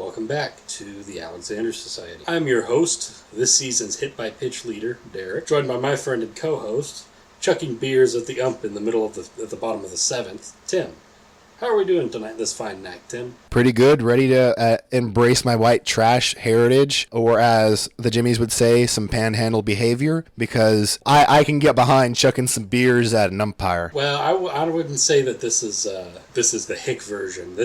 welcome back to the Alexander Society. I'm your host, this season's hit-by-pitch leader, Derek, joined by my friend and co-host, chucking beers at the ump in the middle of at the bottom of the seventh, Tim. How are we doing tonight, this fine night, Tim? Pretty good. Ready to embrace my white trash heritage, or as the Jimmies would say, some panhandle behavior, because I can get behind chucking some beers at an umpire. Well, I wouldn't say that this is the hick version.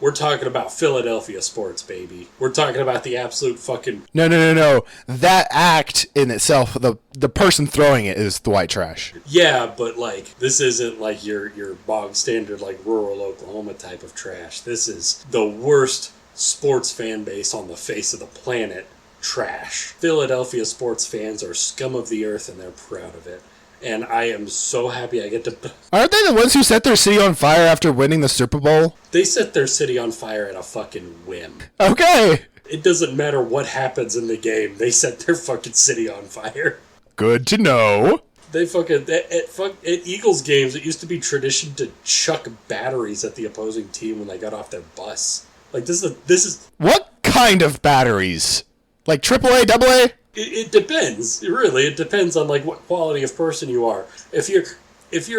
We're talking about Philadelphia sports, baby. We're talking about the absolute fucking... No. That act in itself, the person throwing it is the white trash. Yeah, but like this isn't like your bog standard like rural Oklahoma type of trash. This is the worst sports fan base on the face of the planet trash. Philadelphia sports fans are scum of the earth and they're proud of it. And I am so happy I get to... Aren't they the ones who set their city on fire after winning the Super Bowl? They set their city on fire at a fucking whim. Okay. It doesn't matter what happens in the game. They set their fucking city on fire. Good to know. They fucking... At Eagles games, it used to be tradition to chuck batteries at the opposing team when they got off their bus. Like, this is... What kind of batteries? Like AAA, AA? It depends. Really, it depends on like what quality of person you are. If you're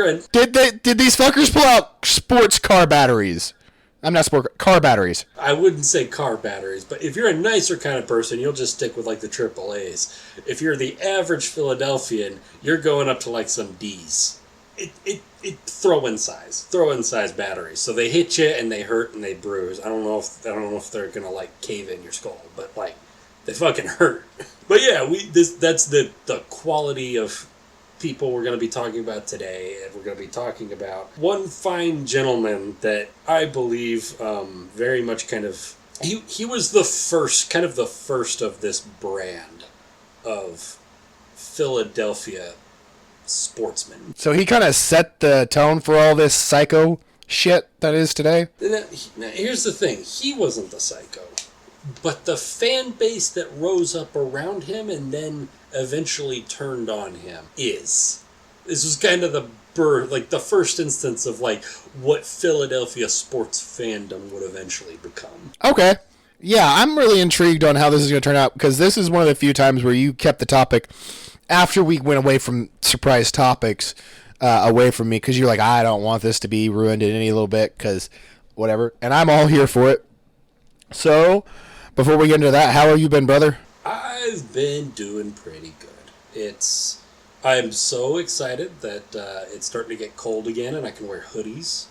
a... Did these fuckers pull out sports car batteries? I'm not car batteries. I wouldn't say car batteries, but if you're a nicer kind of person, you'll just stick with like the AAAs. If you're the average Philadelphian, you're going up to like some Ds. It throw-in size batteries. So they hit you and they hurt and they bruise. I don't know if they're gonna like cave in your skull, but like they fucking hurt. But yeah, that's the quality of people we're going to be talking about today, and we're going to be talking about one fine gentleman that I believe very much kind of... He was the first of this brand of Philadelphia sportsmen. So he kind of set the tone for all this psycho shit that is today? Now, here's the thing. He wasn't the psycho. But the fan base that rose up around him and then eventually turned on him is. This was kind of the first instance of like what Philadelphia sports fandom would eventually become. Okay. Yeah, I'm really intrigued on how this is going to turn out, because this is one of the few times where you kept the topic after we went away from surprise topics away from me, because you're like, I don't want this to be ruined in any little bit, because whatever. And I'm all here for it. So... before we get into that, how have you been, brother? I've been doing pretty good. I'm so excited that it's starting to get cold again and I can wear hoodies.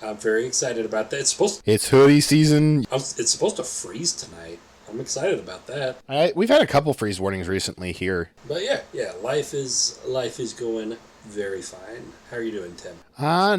I'm very excited about that. It's hoodie season. It's supposed to freeze tonight. I'm excited about that. We've had a couple freeze warnings recently here. But yeah, life is going very fine. How are you doing, Tim?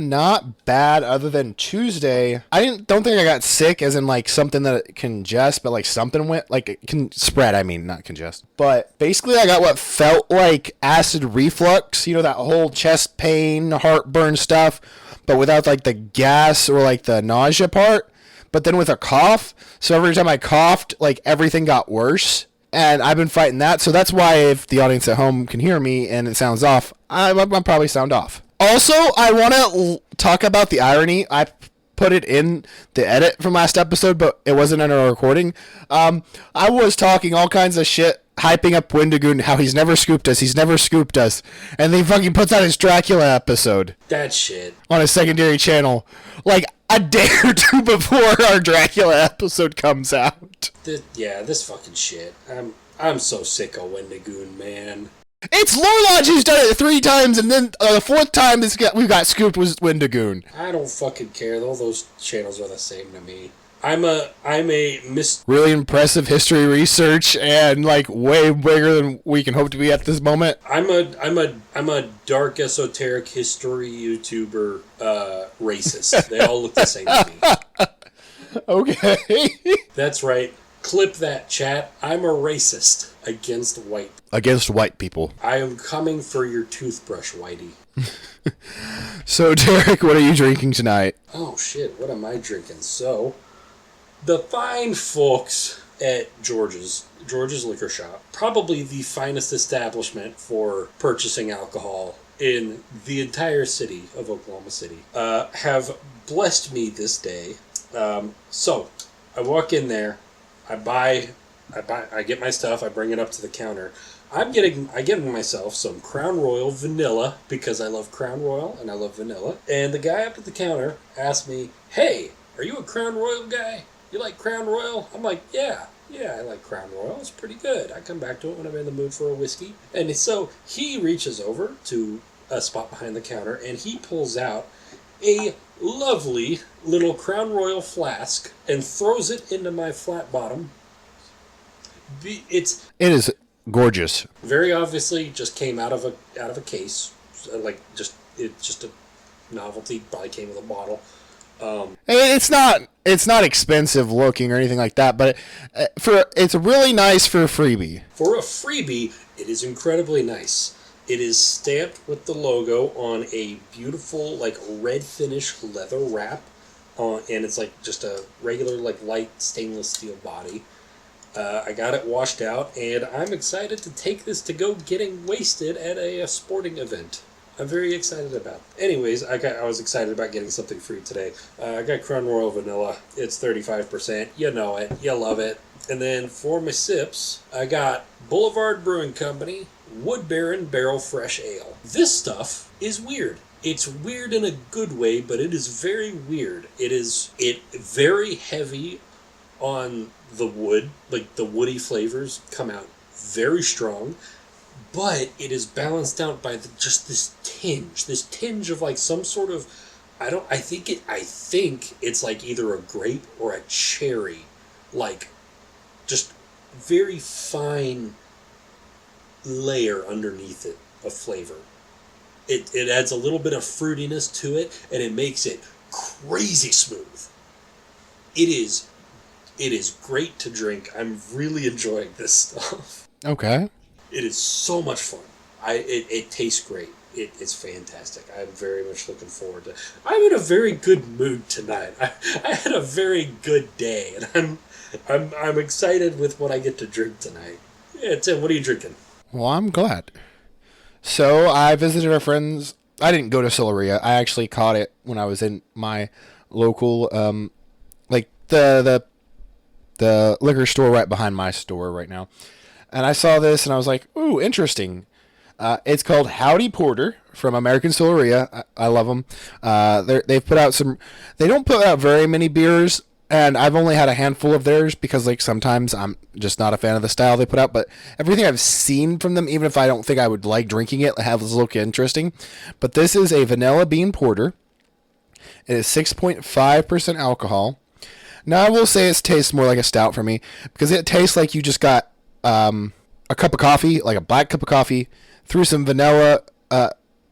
Not bad, other than Tuesday. Don't think I got sick as in like something that congest, but like something went, like it can spread, not congest. But basically I got what felt like acid reflux, that whole chest pain, heartburn stuff, but without like the gas or like the nausea part, but then with a cough. So every time I coughed, like everything got worse. And I've been fighting that, so that's why if the audience at home can hear me and it sounds off, I'll probably sound off. Also, I want to talk about the irony. I put it in the edit from last episode, but it wasn't in a recording. I was talking all kinds of shit, hyping up Wendigoon, how he's never scooped us, and then he fucking puts out his Dracula episode. That shit. On his secondary channel. Like, a day or two before our Dracula episode comes out. This fucking shit. I'm so sick of Wendigoon, man. It's Lore Lodge who's done it 3 times, and then the 4th time we got scooped was Wendigoon. I don't fucking care. All those channels are the same to me. I'm a really impressive history research and like way bigger than we can hope to be at this moment. I'm a dark esoteric history YouTuber racist. They all look the same to me. Okay. That's right. Clip that, chat. I'm a racist against white people. I am coming for your toothbrush, Whitey. So, Derek, what are you drinking tonight? Oh shit, what am I drinking? So, the fine folks at George's Liquor Shop, probably the finest establishment for purchasing alcohol in the entire city of Oklahoma City, have blessed me this day. So, I walk in there, I get my stuff, I bring it up to the counter. I get myself some Crown Royal vanilla because I love Crown Royal and I love vanilla. And the guy up at the counter asked me, "Hey, are you a Crown Royal guy? You like Crown Royal?" I'm like, "Yeah, I like Crown Royal. It's pretty good. I come back to it when I'm in the mood for a whiskey." And so he reaches over to a spot behind the counter and he pulls out a lovely little Crown Royal flask and throws it into my flat bottom. It is gorgeous. Very obviously just came out of a case, it's just a novelty. Probably came with a bottle. It's not expensive looking or anything like that, but it's really nice for a freebie. For a freebie, it is incredibly nice. It is stamped with the logo on a beautiful red finish leather wrap, and it's just a regular light stainless steel body. I got it washed out, and I'm excited to take this to go getting wasted at a sporting event. I'm very excited about it. Anyways, I was excited about getting something free today. I got Crown Royal Vanilla. It's 35%. You know it. You love it. And then for my sips, I got Boulevard Brewing Company Wood Baron Barrel Fresh Ale. This stuff is weird. It's weird in a good way, but it is very weird. It very heavy on the wood. The woody flavors come out very strong. But it is balanced out by just this tinge of some sort of, I think it's either a grape or a cherry, just very fine layer underneath it of flavor. It adds a little bit of fruitiness to it, and it makes it crazy smooth. It is great to drink. I'm really enjoying this stuff. Okay. It is so much fun. It tastes great. It's fantastic. I'm very much looking forward to it. I'm in a very good mood tonight. I had a very good day, and I'm excited with what I get to drink tonight. Yeah, Tim, what are you drinking? Well, I'm glad. So I visited our friends. I didn't go to Soleria. I actually caught it when I was in my local, the liquor store right behind my store right now. And I saw this and I was like, ooh, interesting. It's called Howdy Porter from American Soleria. I love them. They've put out they don't put out very many beers, and I've only had a handful of theirs because sometimes I'm just not a fan of the style they put out, but everything I've seen from them, even if I don't think I would like drinking it, has looked interesting. But this is a vanilla bean porter. It is 6.5% alcohol. Now I will say it tastes more like a stout for me because it tastes like you just got a cup of coffee, like a black cup of coffee, threw some vanilla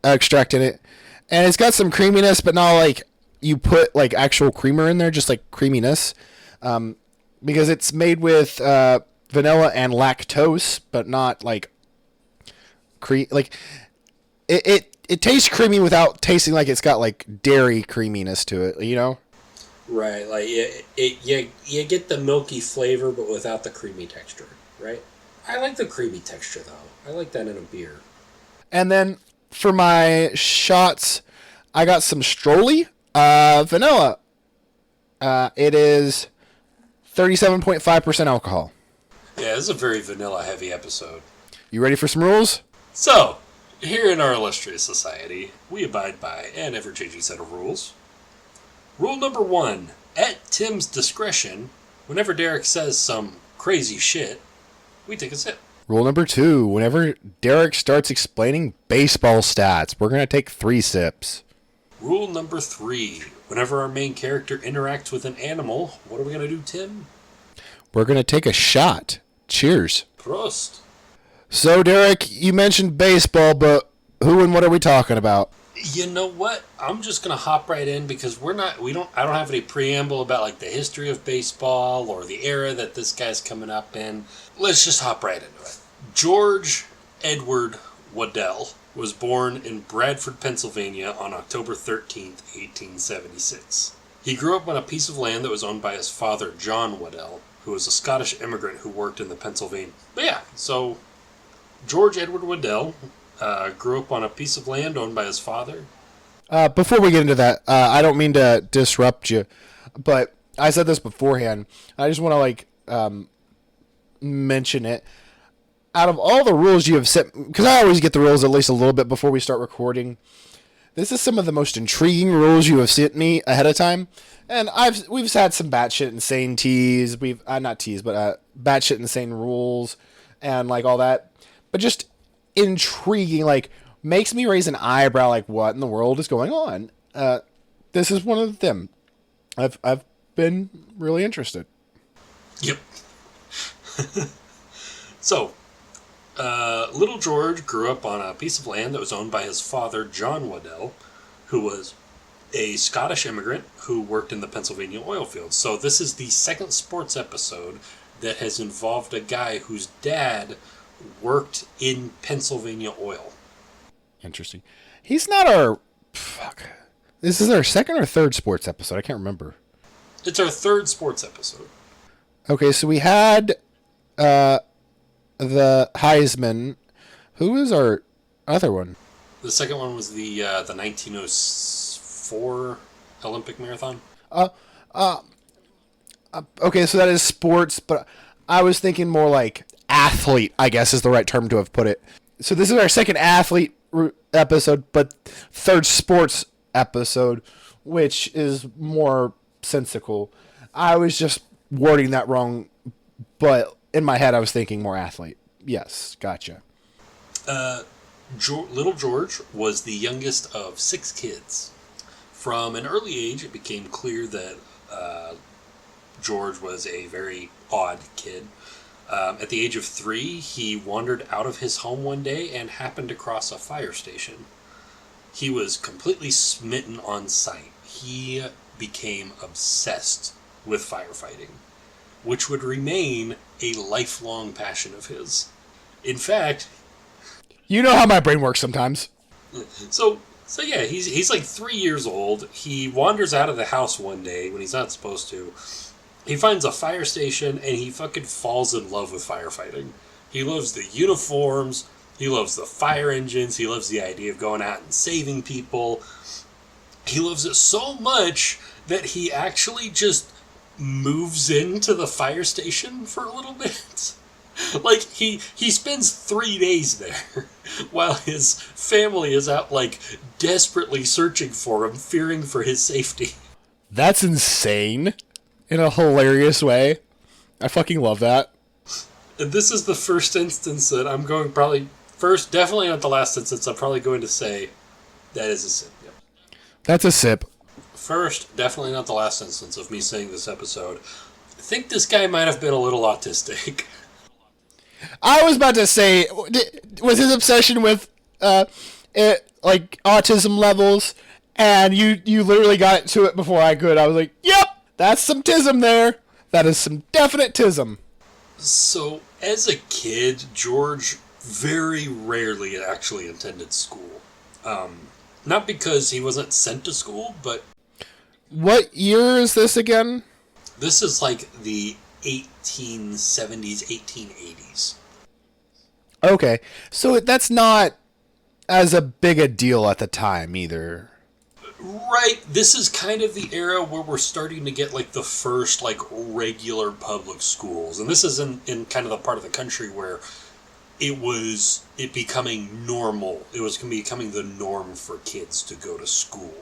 extract in it, and it's got some creaminess, but not you put actual creamer in there, just creaminess, because it's made with vanilla and lactose, but not it tastes creamy without tasting like it's got dairy creaminess to it, you know? Right, you get the milky flavor, but without the creamy texture. Right? I like the creamy texture, though. I like that in a beer. And then for my shots, I got some Strolly vanilla. It is 37.5% alcohol. Yeah, this is a very vanilla-heavy episode. You ready for some rules? So, here in our illustrious society, we abide by an ever-changing set of rules. Rule number 1, at Tim's discretion, whenever Derek says some crazy shit, we take a sip. Rule number 2, whenever Derek starts explaining baseball stats, we're going to take 3 sips. Rule number 3, whenever our main character interacts with an animal, what are we going to do, Tim? We're going to take a shot. Cheers. Prost. So, Derek, you mentioned baseball, but who and what are we talking about? You know what? I'm just gonna hop right in because I don't have any preamble about the history of baseball or the era that this guy's coming up in. Let's just hop right into it. George Edward Waddell was born in Bradford, Pennsylvania on October 13th, 1876. He grew up on a piece of land that was owned by his father, John Waddell, who was a Scottish immigrant who worked in the Pennsylvania. But yeah, so George Edward Waddell grew up on a piece of land owned by his father. Before we get into that, I don't mean to disrupt you, but I said this beforehand. I just want to mention it. Out of all the rules you have set, because I always get the rules at least a little bit before we start recording, this is some of the most intriguing rules you have sent me ahead of time. And we've had some batshit insane teas. Not teas, but batshit insane rules and like all that. But just intriguing, like makes me raise an eyebrow. Like, what in the world is going on? This is one of them. I've been really interested. Yep. So, little George grew up on a piece of land that was owned by his father, John Waddell, who was a Scottish immigrant who worked in the Pennsylvania oil fields. So this is the second sports episode that has involved a guy whose dad worked in Pennsylvania oil. Interesting. He's not our... Fuck. This is our second or third sports episode. I can't remember. It's our third sports episode. Okay, so we had the Heisman. Who was our other one? The second one was the 1904 Olympic marathon. Okay, so that is sports, but I was thinking more like athlete, I guess is the right term to have put it. So this is our second athlete episode, but third sports episode, which is more sensical. I was just wording that wrong, but in my head I was thinking more athlete. Yes, gotcha. Little George was the youngest of 6 kids. From an early age, it became clear that George was a very odd kid. At the age of 3, he wandered out of his home one day and happened across a fire station. He was completely smitten on sight. He became obsessed with firefighting, which would remain a lifelong passion of his. In fact... You know how my brain works sometimes. So yeah, he's like 3 years old. He wanders out of the house one day when he's not supposed to. He finds a fire station and he fucking falls in love with firefighting. He loves the uniforms. He loves the fire engines. He loves the idea of going out and saving people. He loves it so much that he actually just moves into the fire station for a little bit. Like, he spends 3 days there while his family is out, like, desperately searching for him, fearing for his safety. That's insane. In a hilarious way. I fucking love that. And this is the first instance that I'm going definitely not the last instance, I'm probably going to say that is a sip. Yep. That's a sip. First, definitely not the last instance of me saying this episode. I think this guy might have been a little autistic. I was about to say, was his obsession with like autism levels, and you literally got to it before I could. I was like, yep, that's some tism there. That is some definite tism. So, as a kid, George very rarely actually attended school. Not because he wasn't sent to school, but... What year is this again? This is like the 1870s, 1880s. Okay, so that's not as a big a deal at the time either. Right, this is kind of the era where we're starting to get like the first like regular public schools. And this is in kind of the part of the country where it becoming normal. It was becoming the norm for kids to go to school.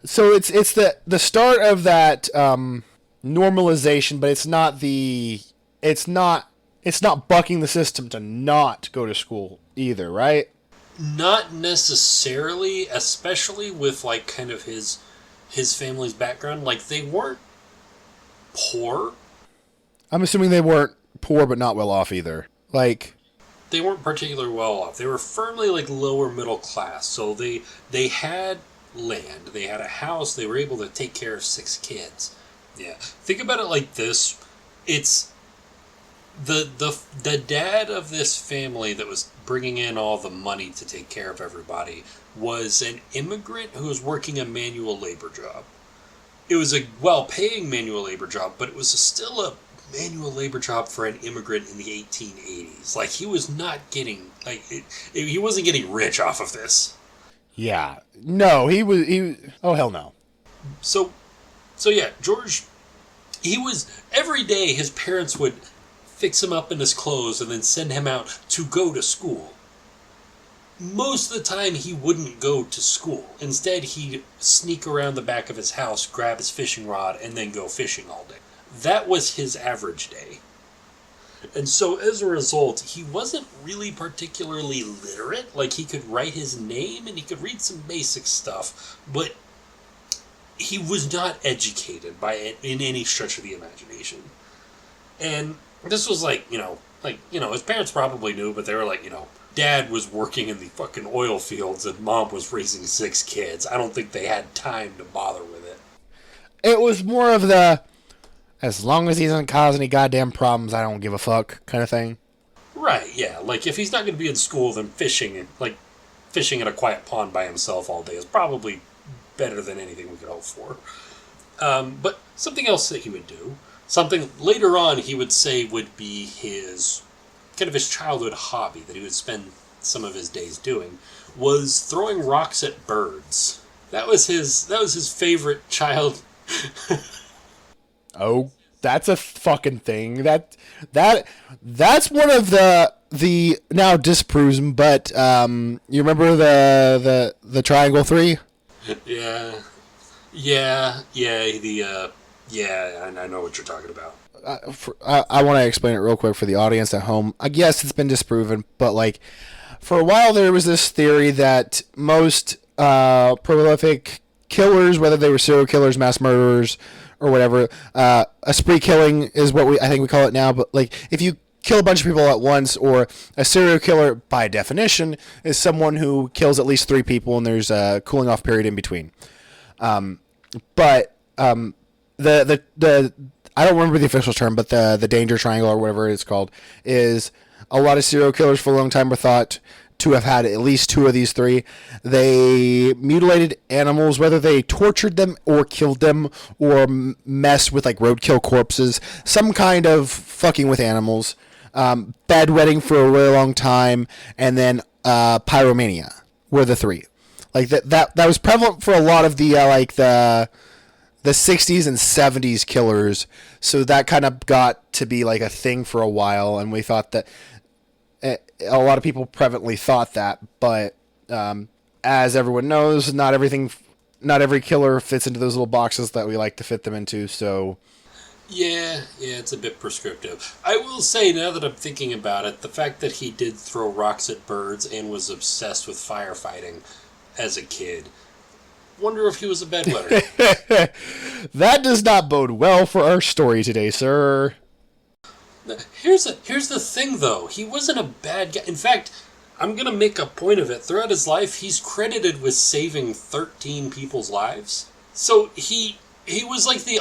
So it's the start of that normalization, but it's not bucking the system to not go to school either, right? Not necessarily, especially with like kind of his family's background. Like, they weren't poor. I'm assuming they weren't poor but not well off either. Like, they weren't particularly well off. They were firmly like lower middle class. So they had land, they had a house, they were able to take care of 6 kids. Yeah. Think about it like this. It's the dad of this family that was bringing in all the money to take care of everybody was an immigrant who was working a manual labor job. It was a well-paying manual labor job, but it was still a manual labor job for an immigrant in the 1880s. Like, he was not getting, like, he wasn't getting rich off of this. Yeah. No, he was, oh hell no. So yeah, George, every day his parents would fix him up in his clothes, and then send him out to go to school. Most of the time, he wouldn't go to school. Instead, he'd sneak around the back of his house, grab his fishing rod, and then go fishing all day. That was his average day. And so, as a result, he wasn't really particularly literate. Like, he could write his name, and he could read some basic stuff, but he was not educated by it in any stretch of the imagination. And this was his parents probably knew, but they were like, Dad was working in the fucking oil fields and Mom was raising 6 kids. I don't think they had time to bother with it. It was more of the, as long as he doesn't cause any goddamn problems, I don't give a fuck kind of thing. Right, yeah. Like, if he's not going to be in school, then fishing at a quiet pond by himself all day is probably better than anything we could hope for. But something else that he would do, something later on he would say would be his childhood hobby that he would spend some of his days doing, was throwing rocks at birds. That was his favorite child. Oh, that's a fucking thing. That's one of the now disproven, but you remember the Triangle 3? Yeah, I know what you're talking about. I want to explain it real quick for the audience at home. I guess it's been disproven, but like for a while there was this theory that most prolific killers, whether they were serial killers, mass murderers, or whatever, a spree killing is what I think we call it now. But like if you kill a bunch of people at once, or a serial killer by definition is someone who kills at least 3 people and there's a cooling off period in between. But the I don't remember the official term, but the danger triangle or whatever it's called is a lot of serial killers for a long time were thought to have had at least 2 of these 3. They mutilated animals, whether they tortured them or killed them or messed with like roadkill corpses, some kind of fucking with animals, bedwetting for a really long time, and then pyromania were the 3. Like that was prevalent for a lot of the the 60s and 70s killers, so that kind of got to be like a thing for a while, and we thought that a lot of people prevalently thought that, but as everyone knows, not every killer fits into those little boxes that we like to fit them into, so yeah, it's a bit prescriptive. I will say, now that I'm thinking about it, the fact that he did throw rocks at birds and was obsessed with firefighting as a kid, wonder if he was a bedwetter. That does not bode well for our story today, sir. Here's the thing, though. He wasn't a bad guy. In fact, I'm going to make a point of it. Throughout his life, he's credited with saving 13 people's lives. So he was like the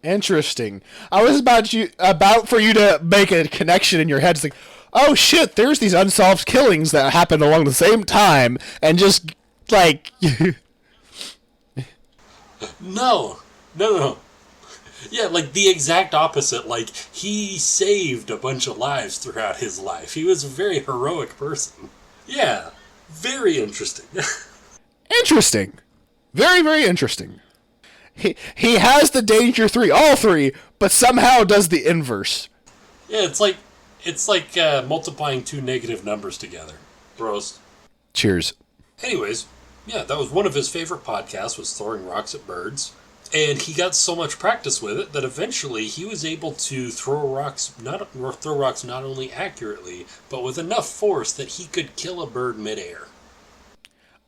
Interesting. I was about for you to make a connection in your head. It's like, oh shit, there's these unsolved killings that happened along the same time, and just like No. Yeah, like the exact opposite. Like, he saved a bunch of lives throughout his life. He was a very heroic person. Yeah, very interesting. Interesting. Very, very interesting. He has the danger 3, all 3, but somehow does the inverse. Yeah, it's like multiplying 2 negative numbers together. Bros. Cheers. Anyways, yeah, that was one of his favorite podcasts, was throwing rocks at birds. And he got so much practice with it that eventually he was able to throw rocks not only accurately, but with enough force that he could kill a bird midair.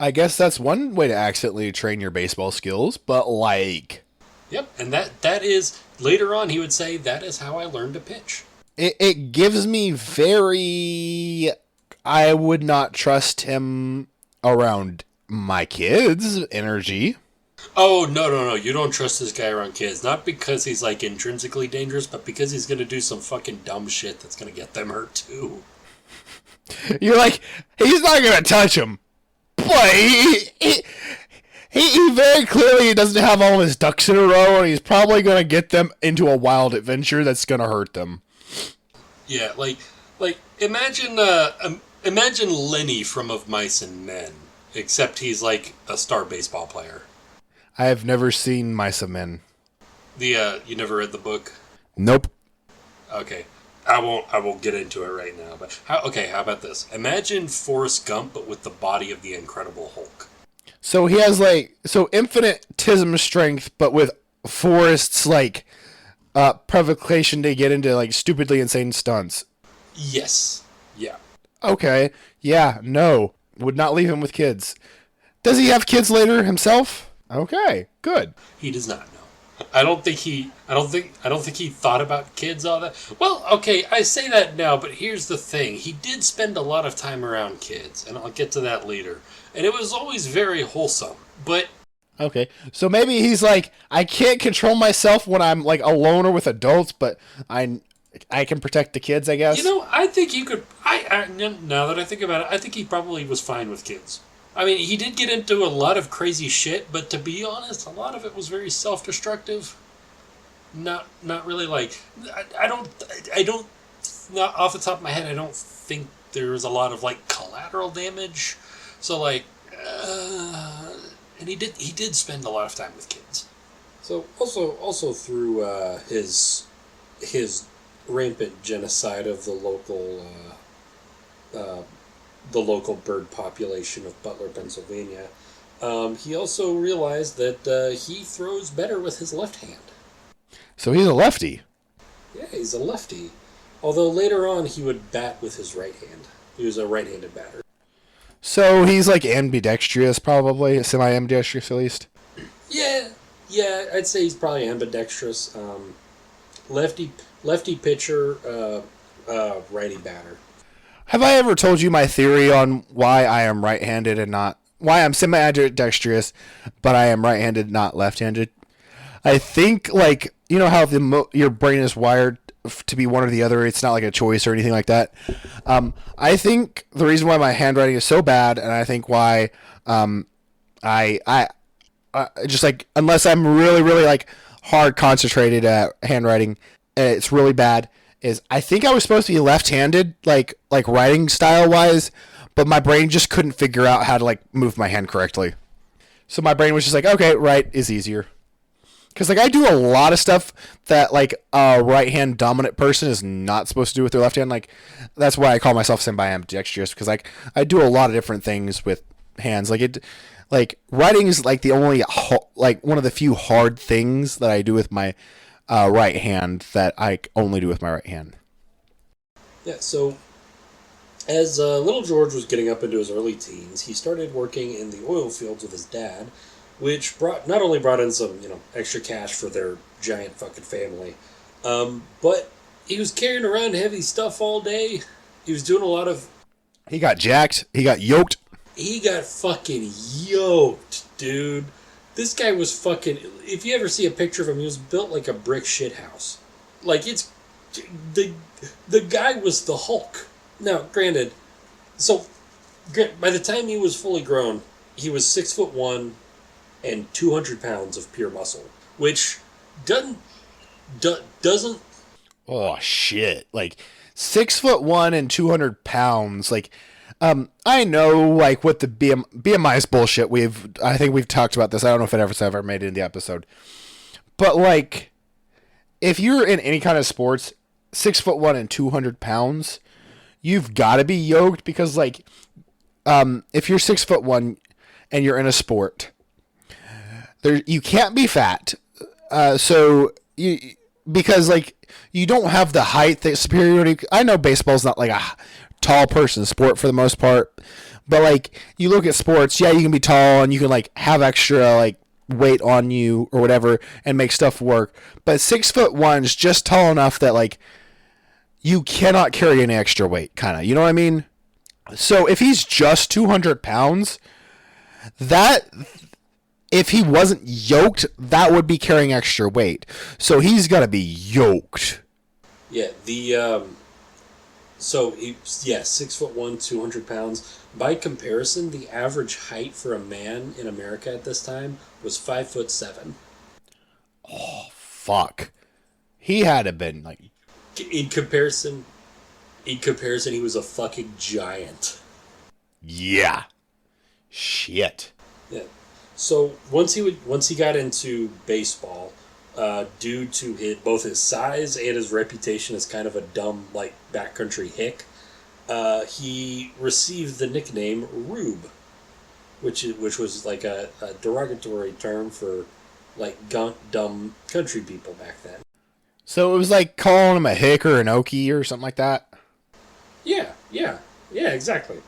I guess that's one way to accidentally train your baseball skills, but like... Yep, and that is, later on he would say, that is how I learned to pitch. It gives me very... I would not trust him around my kids' energy. Oh, no, you don't trust this guy around kids. Not because he's, like, intrinsically dangerous, but because he's gonna do some fucking dumb shit that's gonna get them hurt, too. You're like, he's not gonna touch him. But he very clearly doesn't have all his ducks in a row, and he's probably gonna get them into a wild adventure that's gonna hurt them. Yeah, like, imagine Lenny from Of Mice and Men, except he's, like, a star baseball player. I have never seen Mice and Men. You never read the book? Nope. Okay. I won't get into it right now. But how about this? Imagine Forrest Gump, but with the body of the Incredible Hulk. So he has infinitesimum strength, but with Forrest's provocation to get into like stupidly insane stunts. Yes. Yeah. Okay. Yeah. No. Would not leave him with kids. Does he have kids later himself? Okay. Good. He does not know. I don't think he thought about kids all that. Well, okay, I say that now, but here's the thing. He did spend a lot of time around kids, and I'll get to that later. And it was always very wholesome. But okay. So maybe he's like, I can't control myself when I'm like alone or with adults, but I can protect the kids, I guess. you know, I think he could. Now that I think about it, I think he probably was fine with kids. I mean, he did get into a lot of crazy shit, but to be honest, a lot of it was very self-destructive. Not really like. I don't. Not off the top of my head, I don't think there was a lot of like collateral damage. So like, and he did spend a lot of time with kids. So also through his rampant genocide of the local bird population of Butler, Pennsylvania, he also realized that he throws better with his left hand. So he's a lefty. Yeah, he's a lefty. Although later on he would bat with his right hand. He was a right-handed batter. So he's like ambidextrous, probably semi-ambidextrous at least. Yeah, I'd say he's probably ambidextrous. Lefty pitcher, righty batter. Have I ever told you my theory on why I am right-handed and not why I'm semi-ambidextrous, but I am right-handed, not left-handed? I think you know how your brain is wired to be one or the other. It's not like a choice or anything like that. I think the reason why my handwriting is so bad, and I think why I just like unless I'm really really hard concentrated at handwriting, it's really bad. Is I think I was supposed to be left-handed, like writing style wise, but my brain just couldn't figure out how to move my hand correctly. So my brain was just like, okay, right is easier. Because I do a lot of stuff that a right hand dominant person is not supposed to do with their left hand. That's why I call myself semi-ambidextrous, because I do a lot of different things with hands. Writing is the only one of the few hard things that I do with my right hand that I only do with my right hand. Yeah. So as little George was getting up into his early teens, he started working in the oil fields with his dad, which not only brought in some extra cash for their giant fucking family, but he was carrying around heavy stuff all day. He was doing a lot of. He got jacked. He got yoked. He got fucking yoked, dude. This guy was fucking. If you ever see a picture of him, he was built like a brick shithouse. It's the guy was the Hulk. Now, granted, by the time he was fully grown, he was 6'1" and 200 pounds of pure muscle, which doesn't. Oh shit! 6'1" and 200 pounds. I know what the BMI is bullshit. I think we've talked about this. I don't know if it ever made it in the episode, but if you're in any kind of sports, 6'1" and 200 pounds, you've got to be yoked because if you're 6'1" and you're in a sport. You can't be fat, because you don't have the height superiority. I know baseball's not a tall person sport for the most part, but you look at sports, yeah, you can be tall and you can have extra weight on you or whatever and make stuff work. But 6'1" is just tall enough that you cannot carry any extra weight, kind of. You know what I mean? So if he's just 200 pounds, if he wasn't yoked, that would be carrying extra weight. So he's got to be yoked. Yeah, 6'1", 200 pounds. By comparison, the average height for a man in America at this time was 5'7". Oh fuck! He had to been In comparison, he was a fucking giant. Yeah. Shit. Yeah. So once he got into baseball, due to both his size and his reputation as kind of a dumb, like, backcountry hick. He received the nickname Rube, which was like a derogatory term for like dumb country people back then. So it was like calling him a hick or an okie or something like that? Yeah, exactly.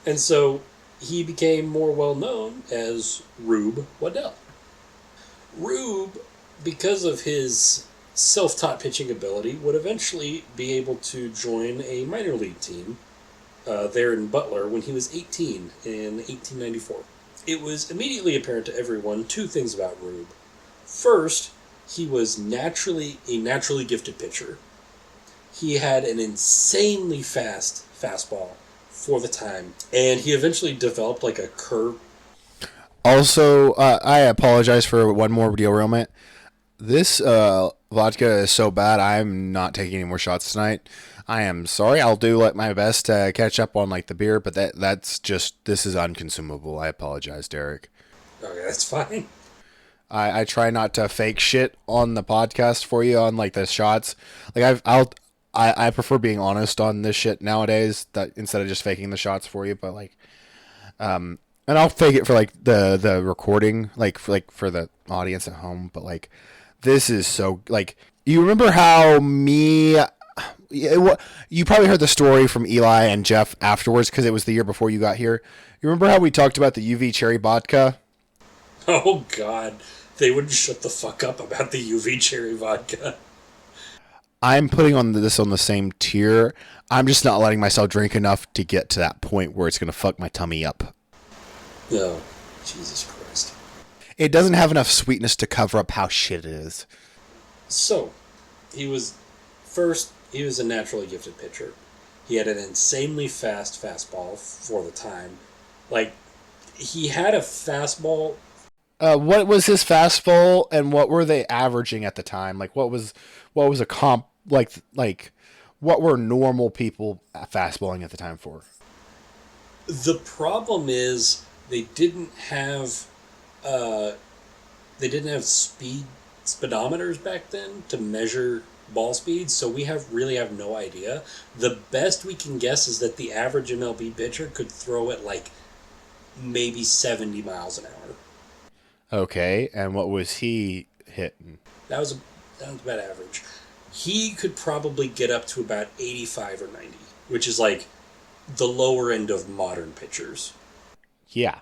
And so he became more well known as Rube Waddell. Rube, because of his self-taught pitching ability, would eventually be able to join a minor league team there in Butler when he was 18 in 1894. It was immediately apparent to everyone two things about Rube. First, he was a naturally gifted pitcher. He had an insanely fast fastball for the time, and he eventually developed like a curve. Also, I apologize for one more derailment. This vodka is so bad, I'm not taking any more shots tonight. I am sorry. I'll do like my best to catch up on like the beer, but that's just, this is unconsumable. I apologize, Derek. Okay, that's fine. I try not to fake shit on the podcast for you on like the shots. Like I prefer being honest on this shit nowadays that instead of just faking the shots for you. But like, and I'll fake it for like the recording, like for the audience at home. But like, this is so like, you remember how you probably heard the story from Eli and Jeff afterwards because it was the year before you got here. You remember how we talked about the UV cherry vodka? Oh God. They wouldn't shut the fuck up about the UV cherry vodka. I'm putting this on the same tier. I'm just not letting myself drink enough to get to that point where it's going to fuck my tummy up. No. Jesus Christ. It doesn't have enough sweetness to cover up how shit it is. So, he was a naturally gifted pitcher. He had an insanely fast fastball for the time. Like, he had a fastball. What was his fastball, and what were they averaging at the time? Like, what was a comp like? What were normal people fastballing at the time for? The problem is they didn't have speedometers back then to measure ball speed, so we really have no idea. The best we can guess is that the average MLB pitcher could throw it like maybe 70 miles an hour. Okay, and what was he hitting? That was about average. He could probably get up to about 85 or 90, which is like the lower end of modern pitchers. Yeah.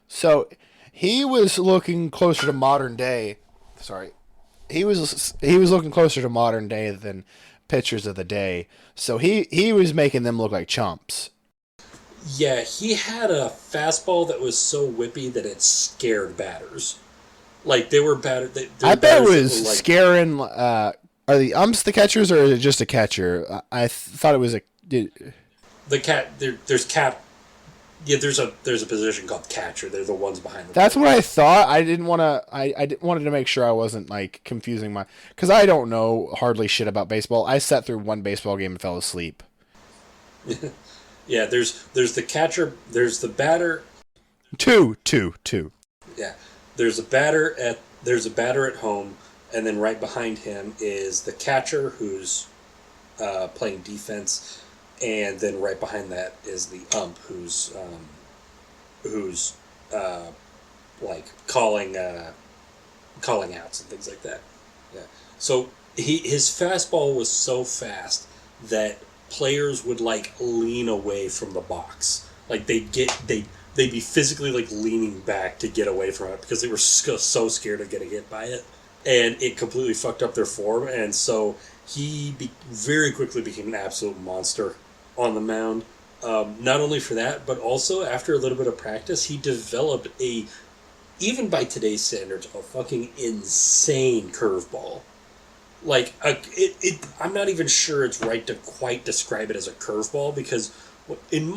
So he was looking closer to modern day. Sorry. He was looking closer to modern day than pitchers of the day. So he was making them look like chumps. Yeah, he had a fastball that was so whippy that it scared batters. Like, they were battered. I bet it was like, scaring. Are the umps the catchers, or is it just a catcher? I thought it was the cat. There's cap. Yeah, there's a position called catcher. They're the ones behind the. That's what I thought. I didn't want to. I wanted to make sure I wasn't like confusing because I don't know hardly shit about baseball. I sat through one baseball game and fell asleep. Yeah, there's the catcher, there's the batter. Two. Yeah, there's a batter at home, and then right behind him is the catcher who's playing defense, and then right behind that is the ump who's like calling outs and things like that. Yeah. So his fastball was so fast that players would like lean away from the box. Like they'd be physically like leaning back to get away from it because they were so scared of getting hit by it, and it completely fucked up their form. And so he very quickly became an absolute monster on the mound. Not only for that, but also after a little bit of practice, he developed even by today's standards, a fucking insane curveball. Like, I'm not even sure it's right to quite describe it as a curveball, because in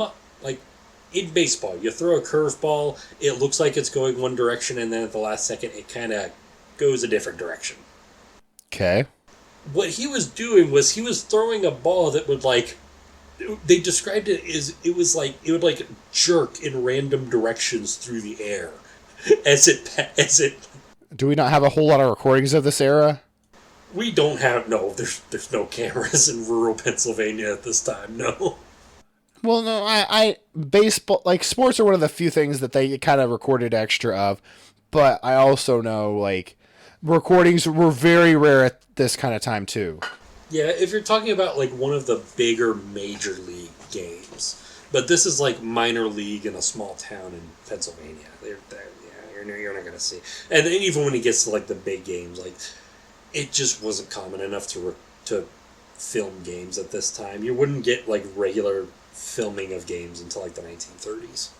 baseball, you throw a curveball, it looks like it's going one direction, and then at the last second, it kind of goes a different direction. Okay. What he was doing was he was throwing a ball that would, like, they described it as it would jerk in random directions through the air as it Do we not have a whole lot of recordings of this era? We don't have there's no cameras in rural Pennsylvania at this time. No. Well, no, I baseball, like, sports are one of the few things that they kind of recorded extra of, but I also know, like, recordings were very rare at this kind of time too. Yeah, if you're talking about like one of the bigger major league games, but this is like minor league in a small town in Pennsylvania. You're not gonna see. And then even when he gets to like the big games, like it just wasn't common enough to film games at this time. You wouldn't get like regular filming of games until like the 1930s.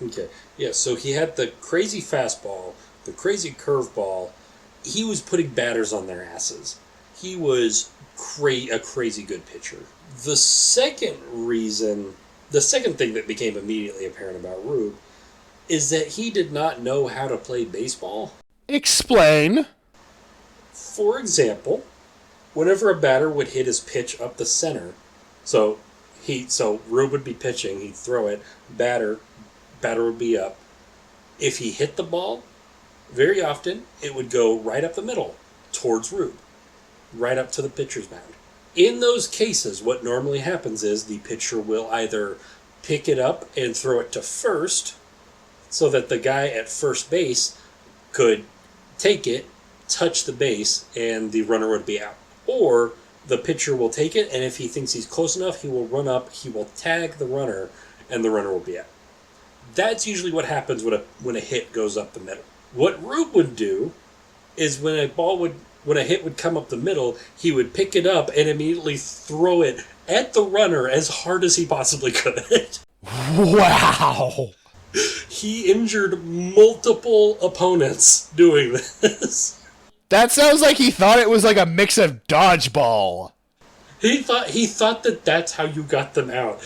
Okay, yeah. So he had the crazy fastball, the crazy curveball. He was putting batters on their asses. He was a crazy good pitcher. The second thing that became immediately apparent about Rube is that he did not know how to play baseball. Explain. For example, whenever a batter would hit his pitch up the center, so Rube would be pitching, he'd throw it, batter would be up. If he hit the ball, very often it would go right up the middle towards Rube, right up to the pitcher's mound. In those cases, what normally happens is the pitcher will either pick it up and throw it to first so that the guy at first base could take it, touch the base, and the runner would be out. Or the pitcher will take it, and if he thinks he's close enough, he will run up, he will tag the runner, and the runner will be out. That's usually what happens when a hit goes up the middle. What Rube would do is when a hit would come up the middle, he would pick it up and immediately throw it at the runner as hard as he possibly could. Wow! He injured multiple opponents doing this. That sounds like he thought it was like a mix of dodgeball. He thought that that's how you got them out.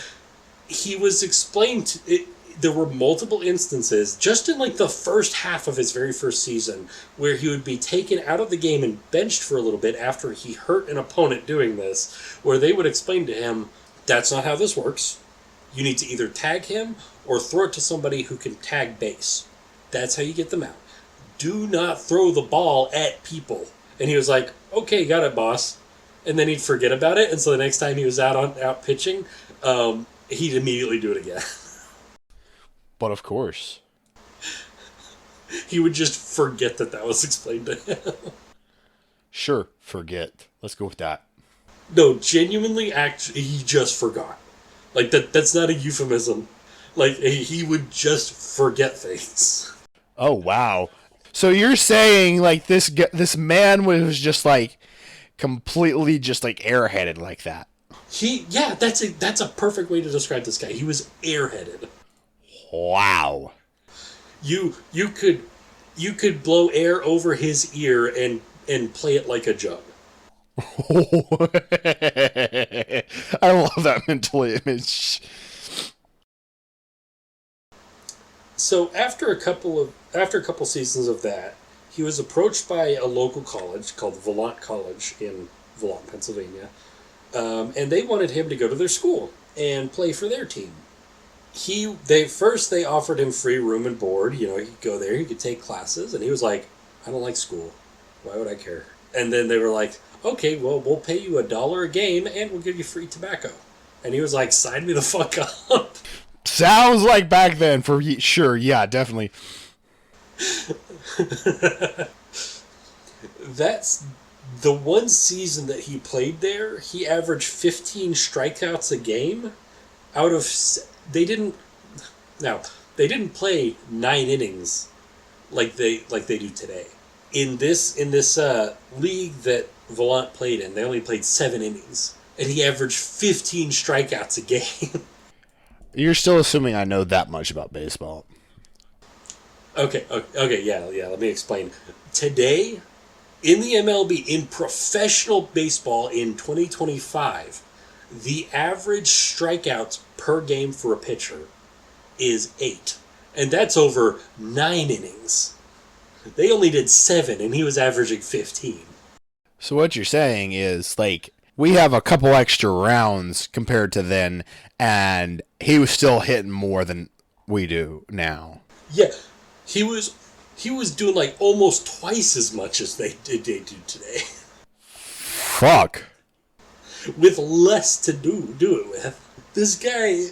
He was explained it. There were multiple instances, just in like the first half of his very first season, where he would be taken out of the game and benched for a little bit after he hurt an opponent doing this, where they would explain to him, that's not how this works. You need to either tag him or throw it to somebody who can tag base. That's how you get them out. Do not throw the ball at people. And he was like, okay, got it, boss. And then he'd forget about it, and so the next time he was out pitching, he'd immediately do it again. But of course. He would just forget that was explained to him. Sure, forget. Let's go with that. No, genuinely, actually, he just forgot. Like, that's not a euphemism. Like, he would just forget things. Oh, wow. So you're saying, like, this man was just, like, completely just, like, airheaded like that? Yeah, that's a perfect way to describe this guy. He was airheaded. Wow. You could blow air over his ear and play it like a jug. I love that mental image. So after a couple seasons of that, he was approached by a local college called Vallant College in Vallant, Pennsylvania, and they wanted him to go to their school and play for their team. They offered him free room and board. You know, he could go there, he could take classes, and he was like, I don't like school. Why would I care? And then they were like, okay, well, we'll pay you $1 a game, and we'll give you free tobacco. And he was like, sign me the fuck up. Sounds like back then, for sure. Yeah, definitely. That's the one season that he played there. He averaged 15 strikeouts a game. They didn't play 9 innings like they do today. In this league that Vallant played in, they only played 7 innings, and he averaged 15 strikeouts a game. You're still assuming I know that much about baseball. Okay, yeah. Let me explain. Today, in the MLB, in professional baseball in 2025, the average strikeouts per game for a pitcher is 8. And that's over 9 innings. They only did 7, and he was averaging 15. So what you're saying is, like, we have a couple extra rounds compared to then, and he was still hitting more than we do now. Yeah, he was he was doing like almost twice as much as they do today. Fuck. With less to do it with. This guy,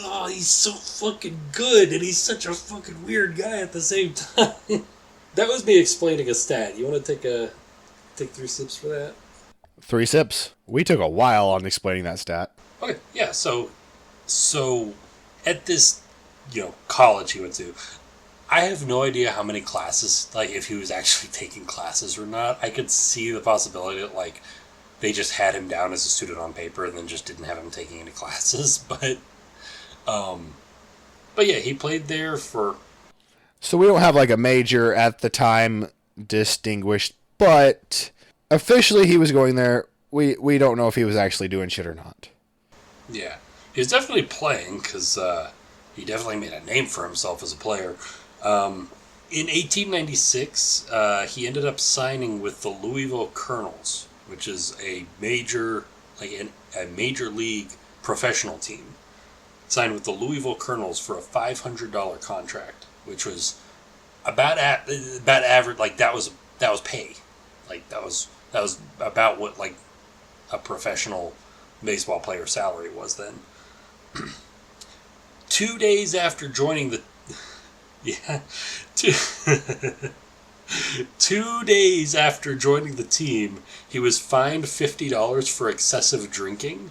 oh, he's so fucking good, and he's such a fucking weird guy at the same time. That was me explaining a stat. You want to take 3 sips for that? 3 sips. We took a while on explaining that stat. Okay, yeah. So at this, college he went to, I have no idea how many classes, like if he was actually taking classes or not. I could see the possibility that like they just had him down as a student on paper and then just didn't have him taking any classes. But yeah, he played there for. So we don't have like a major at the time distinguished, but officially he was going there. We don't know if he was actually doing shit or not. Yeah, he was definitely playing because he definitely made a name for himself as a player. In 1896, he ended up signing with the Louisville Colonels, which is a major league professional team. Signed with the Louisville Colonels for a $500 contract, which was about average. Like that was pay. Like that was about what like a professional baseball player salary was then. 2 days after joining the 2 days after joining the team, he was fined $50 for excessive drinking.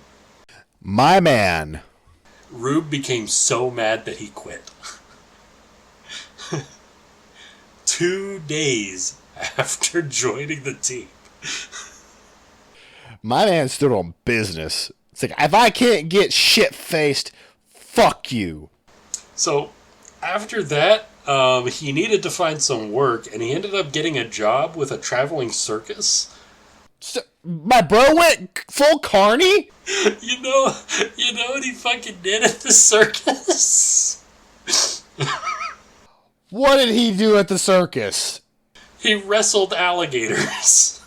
My man. Rube became so mad that he quit. 2 days after joining the team. My man stood on business. It's like, if I can't get shit-faced, fuck you. So, after that, he needed to find some work, and he ended up getting a job with a traveling circus. So, my bro went full carny? You know what he fucking did at the circus? What did he do at the circus? He wrestled alligators.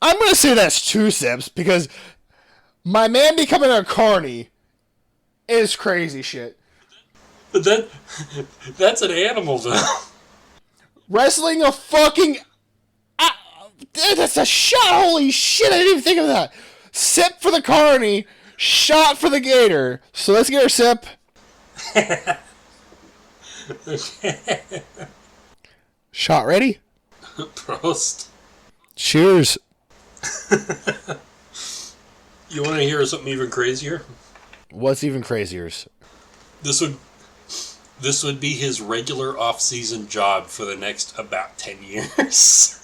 I'm going to say that's 2 sips because my man becoming a carny is crazy shit. But that's an animal, though. Wrestling a fucking... that's a shot! Holy shit, I didn't even think of that. Sip for the carny, shot for the gator. So let's get our sip. Shot ready? Prost. Cheers. You want to hear something even crazier? What's even crazier? This would be his regular off-season job for the next about 10 years.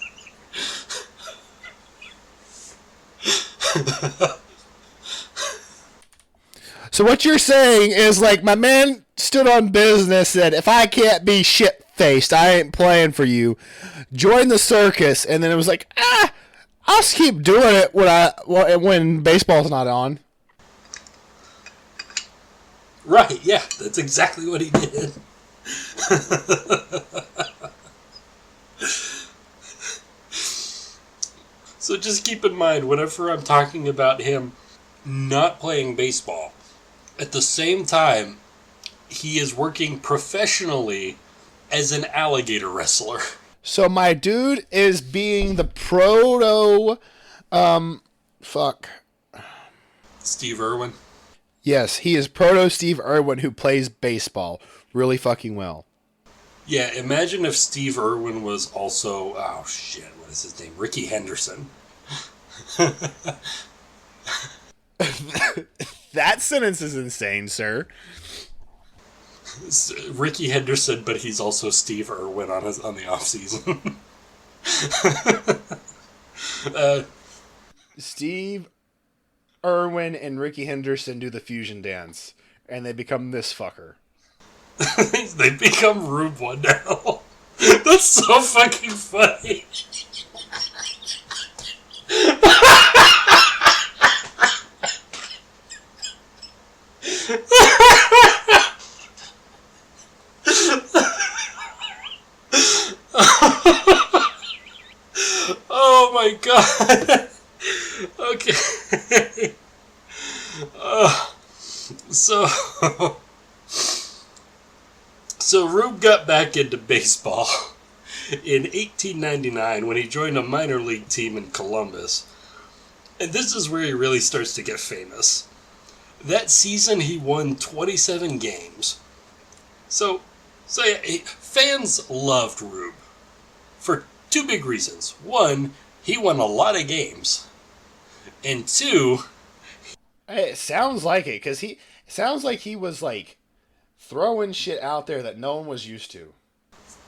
So what you're saying is like my man stood on business, said if I can't be shit-faced, I ain't playing for you. Joined the circus, and then it was like, I'll just keep doing it when baseball's not on. Right, yeah, that's exactly what he did. So just keep in mind, whenever I'm talking about him not playing baseball, at the same time, he is working professionally as an alligator wrestler. So my dude is being the proto, Steve Irwin. Yes, he is proto Steve Irwin who plays baseball really fucking well. Yeah, imagine if Steve Irwin was also, oh shit, what is his name? Ricky Henderson. That sentence is insane, sir. Ricky Henderson, but he's also Steve Irwin on the off season. Steve Irwin and Ricky Henderson do the fusion dance, and they become this fucker. They become Rube Waddell. That's so fucking funny. Oh my god. Okay. So, so Rube got back into baseball in 1899 when he joined a minor league team in Columbus. And this is where he really starts to get famous. That season, he won 27 games. So yeah, fans loved Rube for two big reasons. One, he won a lot of games. And two... It sounds like it, because he sounds like he was, like, throwing shit out there that no one was used to.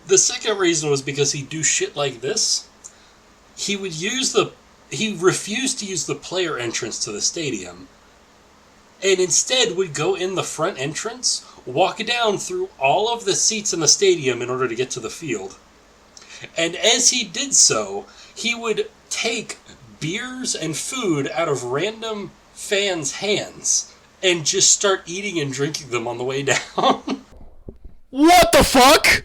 The second reason was because he'd do shit like this. He refused to use the player entrance to the stadium, and instead would go in the front entrance, walk down through all of the seats in the stadium in order to get to the field. And as he did so, he would take beers and food out of random fans' hands and just start eating and drinking them on the way down. What the fuck?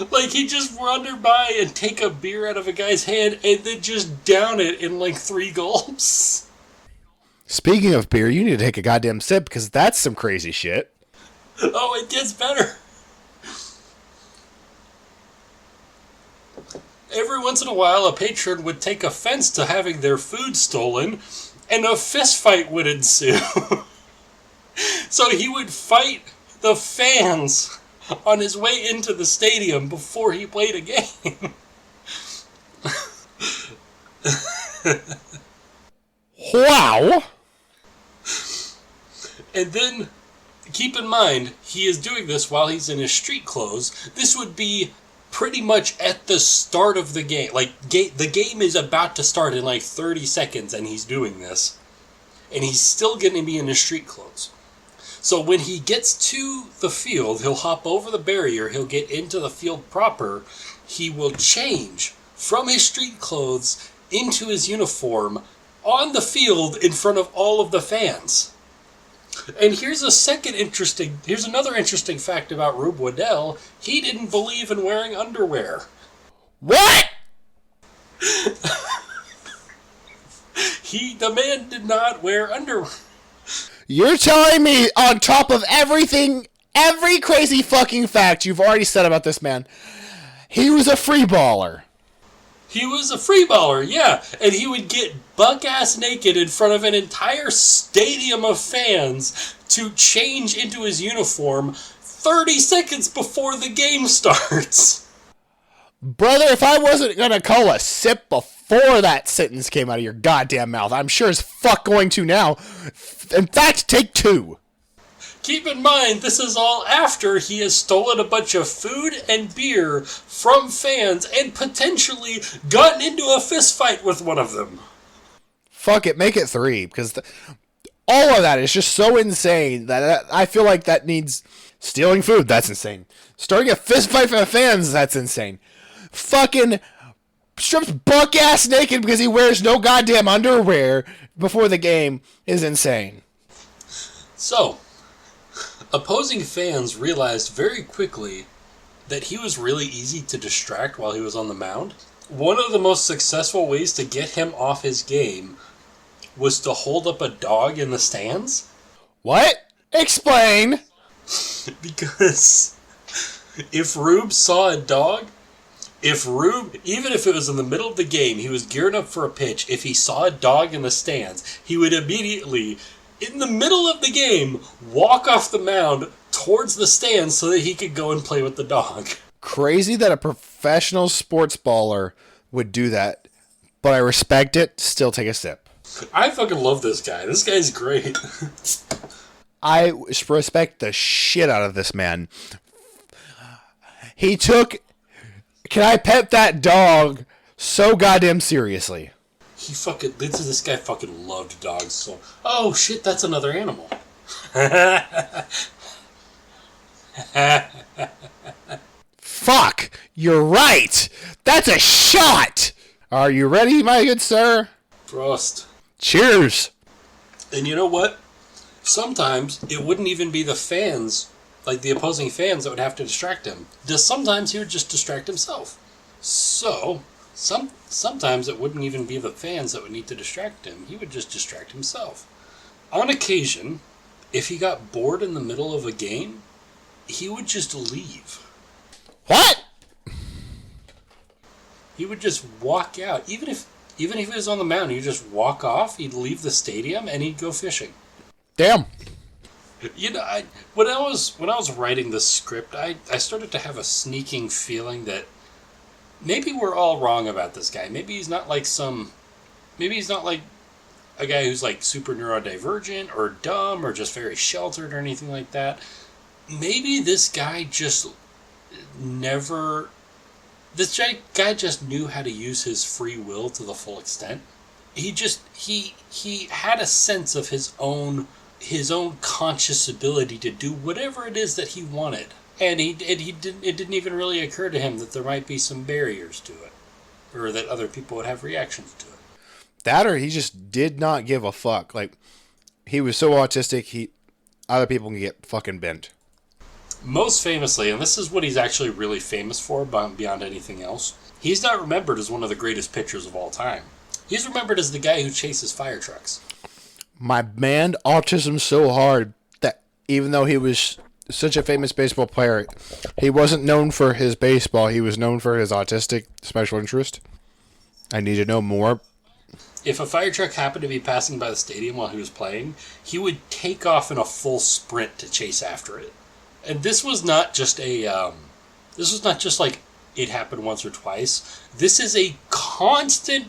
Like, he'd just wander by and take a beer out of a guy's hand and then just down it in like 3 gulps. Speaking of beer, you need to take a goddamn sip, because that's some crazy shit. Oh, it gets better. Every once in a while, a patron would take offense to having their food stolen, and a fist fight would ensue. So he would fight the fans on his way into the stadium before he played a game. Wow! And then, keep in mind, he is doing this while he's in his street clothes. This would be pretty much at the start of the game. Like, the game is about to start in like 30 seconds, and he's doing this. And he's still going to be in his street clothes. So when he gets to the field, he'll hop over the barrier, he'll get into the field proper, he will change from his street clothes into his uniform on the field in front of all of the fans. And here's another interesting fact about Rube Waddell. He didn't believe in wearing underwear. What? The man did not wear underwear. You're telling me, on top of everything, every crazy fucking fact you've already said about this man, he was a free baller. He was a free baller, yeah. And he would get buck-ass naked in front of an entire stadium of fans to change into his uniform 30 seconds before the game starts. Brother, if I wasn't going to call a sip before that sentence came out of your goddamn mouth, I'm sure as fuck going to now. In fact, take 2. Keep in mind, this is all after he has stolen a bunch of food and beer from fans and potentially gotten into a fist fight with one of them. Fuck it, make it 3, because all of that is just so insane that I feel like that needs... Stealing food, that's insane. Starting a fist fight for the fans, that's insane. Fucking strips buck-ass naked because he wears no goddamn underwear before the game is insane. So, opposing fans realized very quickly that he was really easy to distract while he was on the mound. One of the most successful ways to get him off his game was to hold up a dog in the stands. What? Explain! Because if Rube saw a dog, even if it was in the middle of the game, he was gearing up for a pitch, if he saw a dog in the stands, he would immediately, in the middle of the game, walk off the mound towards the stands so that he could go and play with the dog. Crazy that a professional sports baller would do that, but I respect it. Still take a sip. I fucking love this guy. This guy's great. I respect the shit out of this man. He took... Can I pet that dog so goddamn seriously? This guy fucking loved dogs so... Oh shit, that's another animal. Fuck! You're right! That's a shot! Are you ready, my good sir? Prost. Cheers! And you know what? Sometimes it wouldn't even be the fans, like the opposing fans, that would have to distract him. Sometimes he would just distract himself. So, sometimes it wouldn't even be the fans that would need to distract him. He would just distract himself. On occasion, if he got bored in the middle of a game, he would just leave. What? He would just walk out. Even if he was on the mound, he'd just walk off, he'd leave the stadium, and he'd go fishing. Damn. You know, when I was writing this script, I started to have a sneaking feeling that maybe we're all wrong about this guy. Maybe he's not like a guy who's like super neurodivergent or dumb or just very sheltered or anything like that. Maybe this guy just never... This guy just knew how to use his free will to the full extent. He had a sense of his own conscious ability to do whatever it is that he wanted. And it didn't even really occur to him that there might be some barriers to it, or that other people would have reactions to it. That, or he just did not give a fuck. Like, he was so autistic, other people can get fucking bent. Most famously, and this is what he's actually really famous for beyond anything else, he's not remembered as one of the greatest pitchers of all time. He's remembered as the guy who chases fire trucks. My man autism so hard that even though he was such a famous baseball player, he wasn't known for his baseball. He was known for his autistic special interest. I need to know more. If a fire truck happened to be passing by the stadium while he was playing, he would take off in a full sprint to chase after it. And this was not just like it happened once or twice. This is a constant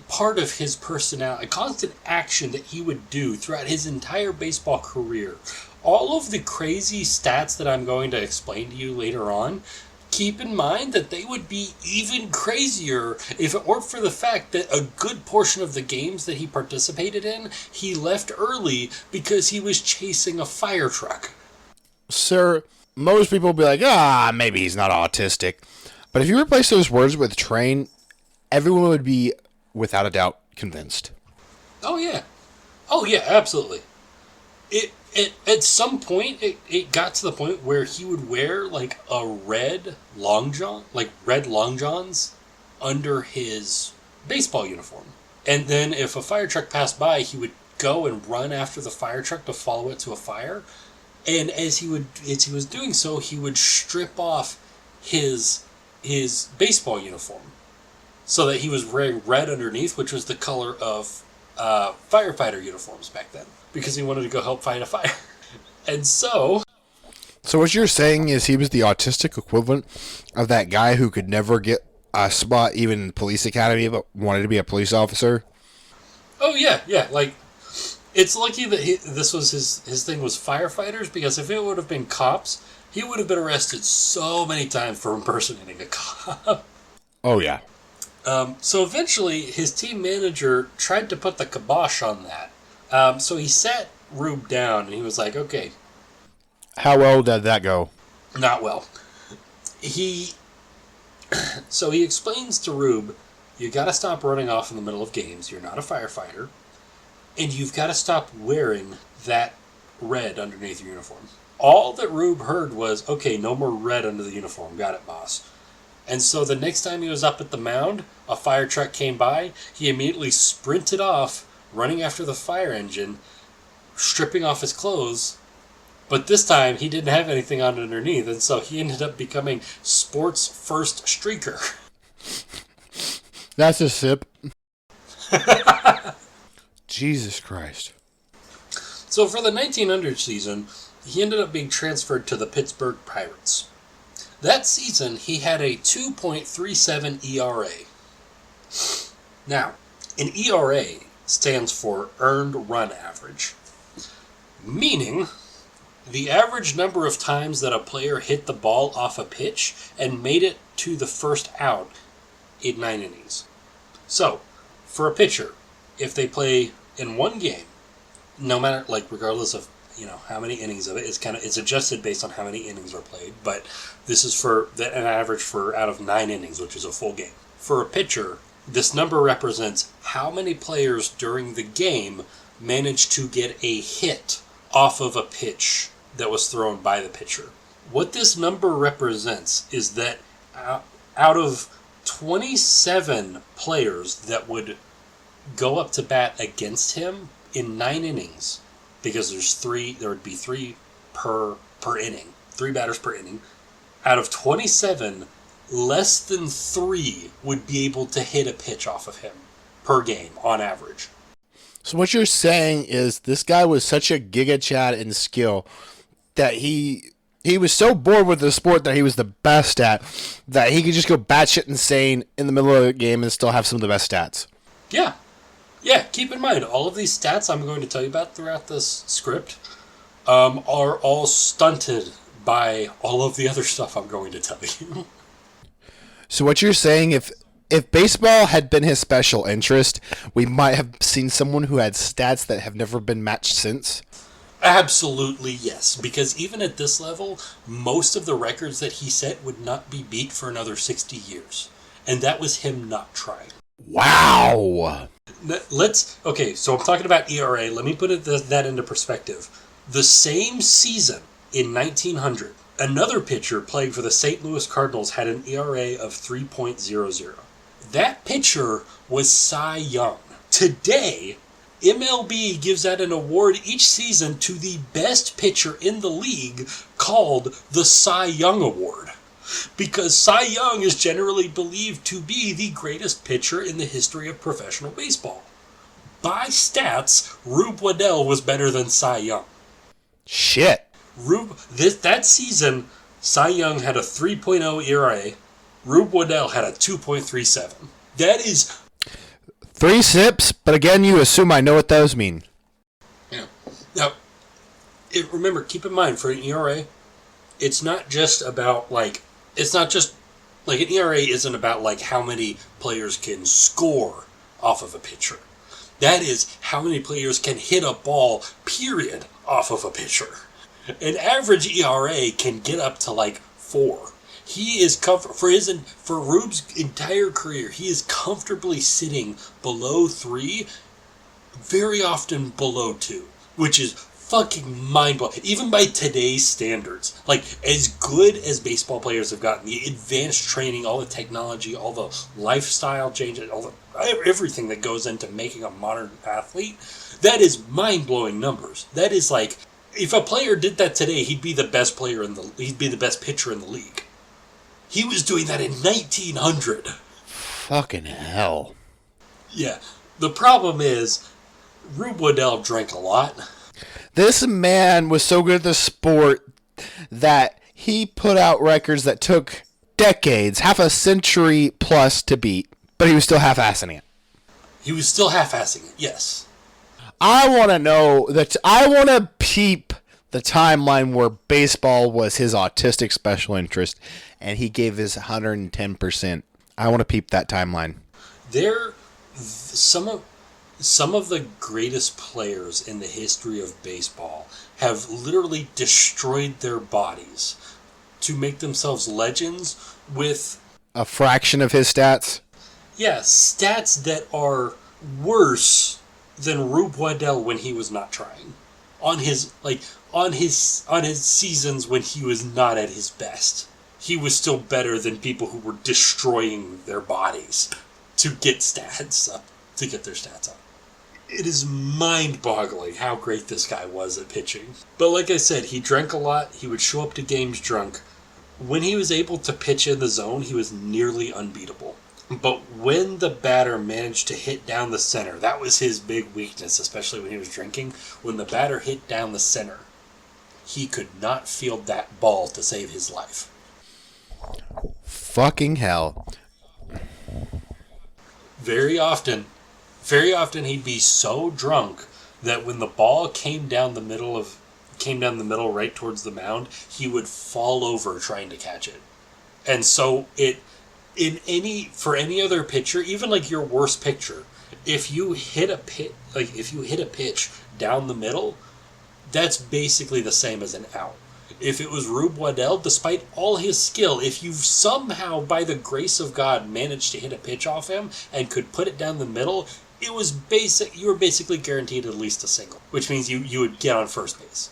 part of his personality, a constant action that he would do throughout his entire baseball career. All of the crazy stats that I'm going to explain to you later on, keep in mind that they would be even crazier if it weren't for the fact that a good portion of the games that he participated in, he left early because he was chasing a fire truck. Sir, most people will be like, maybe he's not autistic. But if you replace those words with train, everyone would be, without a doubt, convinced. Oh, yeah, absolutely. At some point, it got to the point where he would wear, like, red long johns under his baseball uniform. And then if a fire truck passed by, he would go and run after the fire truck to follow it to a fire. And as he was doing so, he would strip off his baseball uniform so that he was wearing red underneath, which was the color of firefighter uniforms back then, because he wanted to go help fight a fire. And so what you're saying is he was the autistic equivalent of that guy who could never get a spot even in the police academy but wanted to be a police officer? Oh, yeah, like... It's lucky that this was his thing was firefighters, because if it would have been cops, he would have been arrested so many times for impersonating a cop. Oh, yeah. So eventually, his team manager tried to put the kibosh on that. So he sat Rube down, and he was like, okay. How well did that go? Not well. So he explains to Rube, you got to stop running off in the middle of games. You're not a firefighter. And you've got to stop wearing that red underneath your uniform. All that Rube heard was, okay, no more red under the uniform. Got it, boss. And so the next time he was up at the mound, a fire truck came by. He immediately sprinted off, running after the fire engine, stripping off his clothes. But this time, he didn't have anything on underneath, and so he ended up becoming sports first streaker. That's a sip. Jesus Christ. So for the 1900 season, he ended up being transferred to the Pittsburgh Pirates. That season, he had a 2.37 ERA. Now, an ERA stands for earned run average, meaning the average number of times that a player hit the ball off a pitch and made it to the first out in 9 innings. So, for a pitcher, if they play in one game, no matter, like, regardless of, how many innings of it, it's adjusted based on how many innings are played, but this is for an average for out of 9 innings, which is a full game. For a pitcher, this number represents how many players during the game managed to get a hit off of a pitch that was thrown by the pitcher. What this number represents is that out of 27 players that would go up to bat against him in 9 innings, because there would be three per inning, 3 batters per inning. Out of 27, less than 3 would be able to hit a pitch off of him per game on average. So what you're saying is this guy was such a giga chad in skill that he was so bored with the sport that he was the best at that he could just go batshit insane in the middle of the game and still have some of the best stats. Yeah. Yeah, keep in mind, all of these stats I'm going to tell you about throughout this script are all stunted by all of the other stuff I'm going to tell you. So what you're saying, if baseball had been his special interest, we might have seen someone who had stats that have never been matched since? Absolutely, yes. Because even at this level, most of the records that he set would not be beat for another 60 years. And that was him not trying. Wow! Okay, so I'm talking about ERA. Let me put that into perspective. The same season in 1900, another pitcher playing for the St. Louis Cardinals had an ERA of 3.00. That pitcher was Cy Young. Today, MLB gives out an award each season to the best pitcher in the league called the Cy Young Award. Because Cy Young is generally believed to be the greatest pitcher in the history of professional baseball. By stats, Rube Waddell was better than Cy Young. Shit. That season, Cy Young had a 3.0 ERA. Rube Waddell had a 2.37. That is 3 sips, but again, you assume I know what those mean. Yeah. Now, remember, keep in mind, for an ERA, it's not just about, an ERA isn't about, how many players can score off of a pitcher. That is how many players can hit a ball, period, off of a pitcher. An average ERA can get up to, 4. He is for Rube's entire career, he is comfortably sitting below 3, very often below 2, which is fucking mind-blowing, even by today's standards. As good as baseball players have gotten, the advanced training, all the technology, all the lifestyle changes, everything that goes into making a modern athlete, that is mind-blowing numbers. That is if a player did that today, he'd be the best pitcher in the league. He was doing that in 1900. Fucking hell. Yeah. The problem is, Rube Waddell drank a lot. This man was so good at the sport that he put out records that took decades, half a century plus to beat, but he was still half-assing it. He was still half-assing it, yes. I want to peep the timeline where baseball was his autistic special interest, and he gave his 110%. I want to peep that timeline. Some of the greatest players in the history of baseball have literally destroyed their bodies to make themselves legends with a fraction of his stats. Yeah, stats that are worse than Rube Waddell when he was not trying. On his seasons when he was not at his best, he was still better than people who were destroying their bodies to get their stats up. It is mind-boggling how great this guy was at pitching. But like I said, he drank a lot. He would show up to games drunk. When he was able to pitch in the zone, he was nearly unbeatable. But when the batter managed to hit down the center, that was his big weakness, especially when he was drinking. When the batter hit down the center, he could not field that ball to save his life. Fucking hell. Very often he'd be so drunk that when the ball came down the middle right towards the mound, he would fall over trying to catch it. And so for any other pitcher, even your worst pitcher, if you hit a pitch down the middle, that's basically the same as an out. If it was Rube Waddell, despite all his skill, if you somehow, by the grace of God, managed to hit a pitch off him and could put it down the middle, you were basically guaranteed at least a single, which means you would get on first base.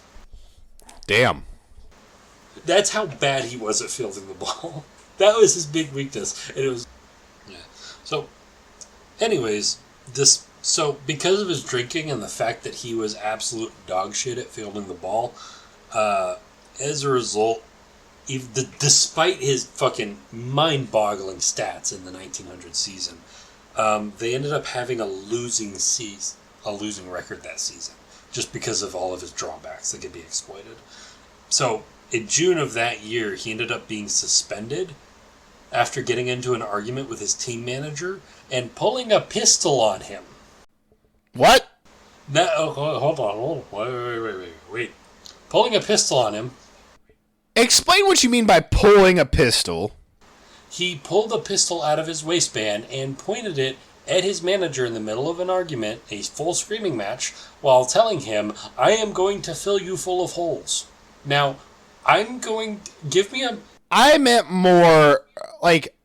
Damn. That's how bad he was at fielding the ball. That was his big weakness. And it was... Yeah. So, anyways, this So, because of his drinking and the fact that he was absolute dog shit at fielding the ball, as a result, despite his fucking mind-boggling stats in the 1900 season, they ended up having a losing record that season, just because of all of his drawbacks that could be exploited. So, in June of that year, he ended up being suspended after getting into an argument with his team manager and pulling a pistol on him. What? No, hold on. Wait. Pulling a pistol on him. Explain what you mean by pulling a pistol. He pulled a pistol out of his waistband and pointed it at his manager in the middle of an argument, a full screaming match, while telling him, "I am going to fill you full of holes." Now, I meant more, like,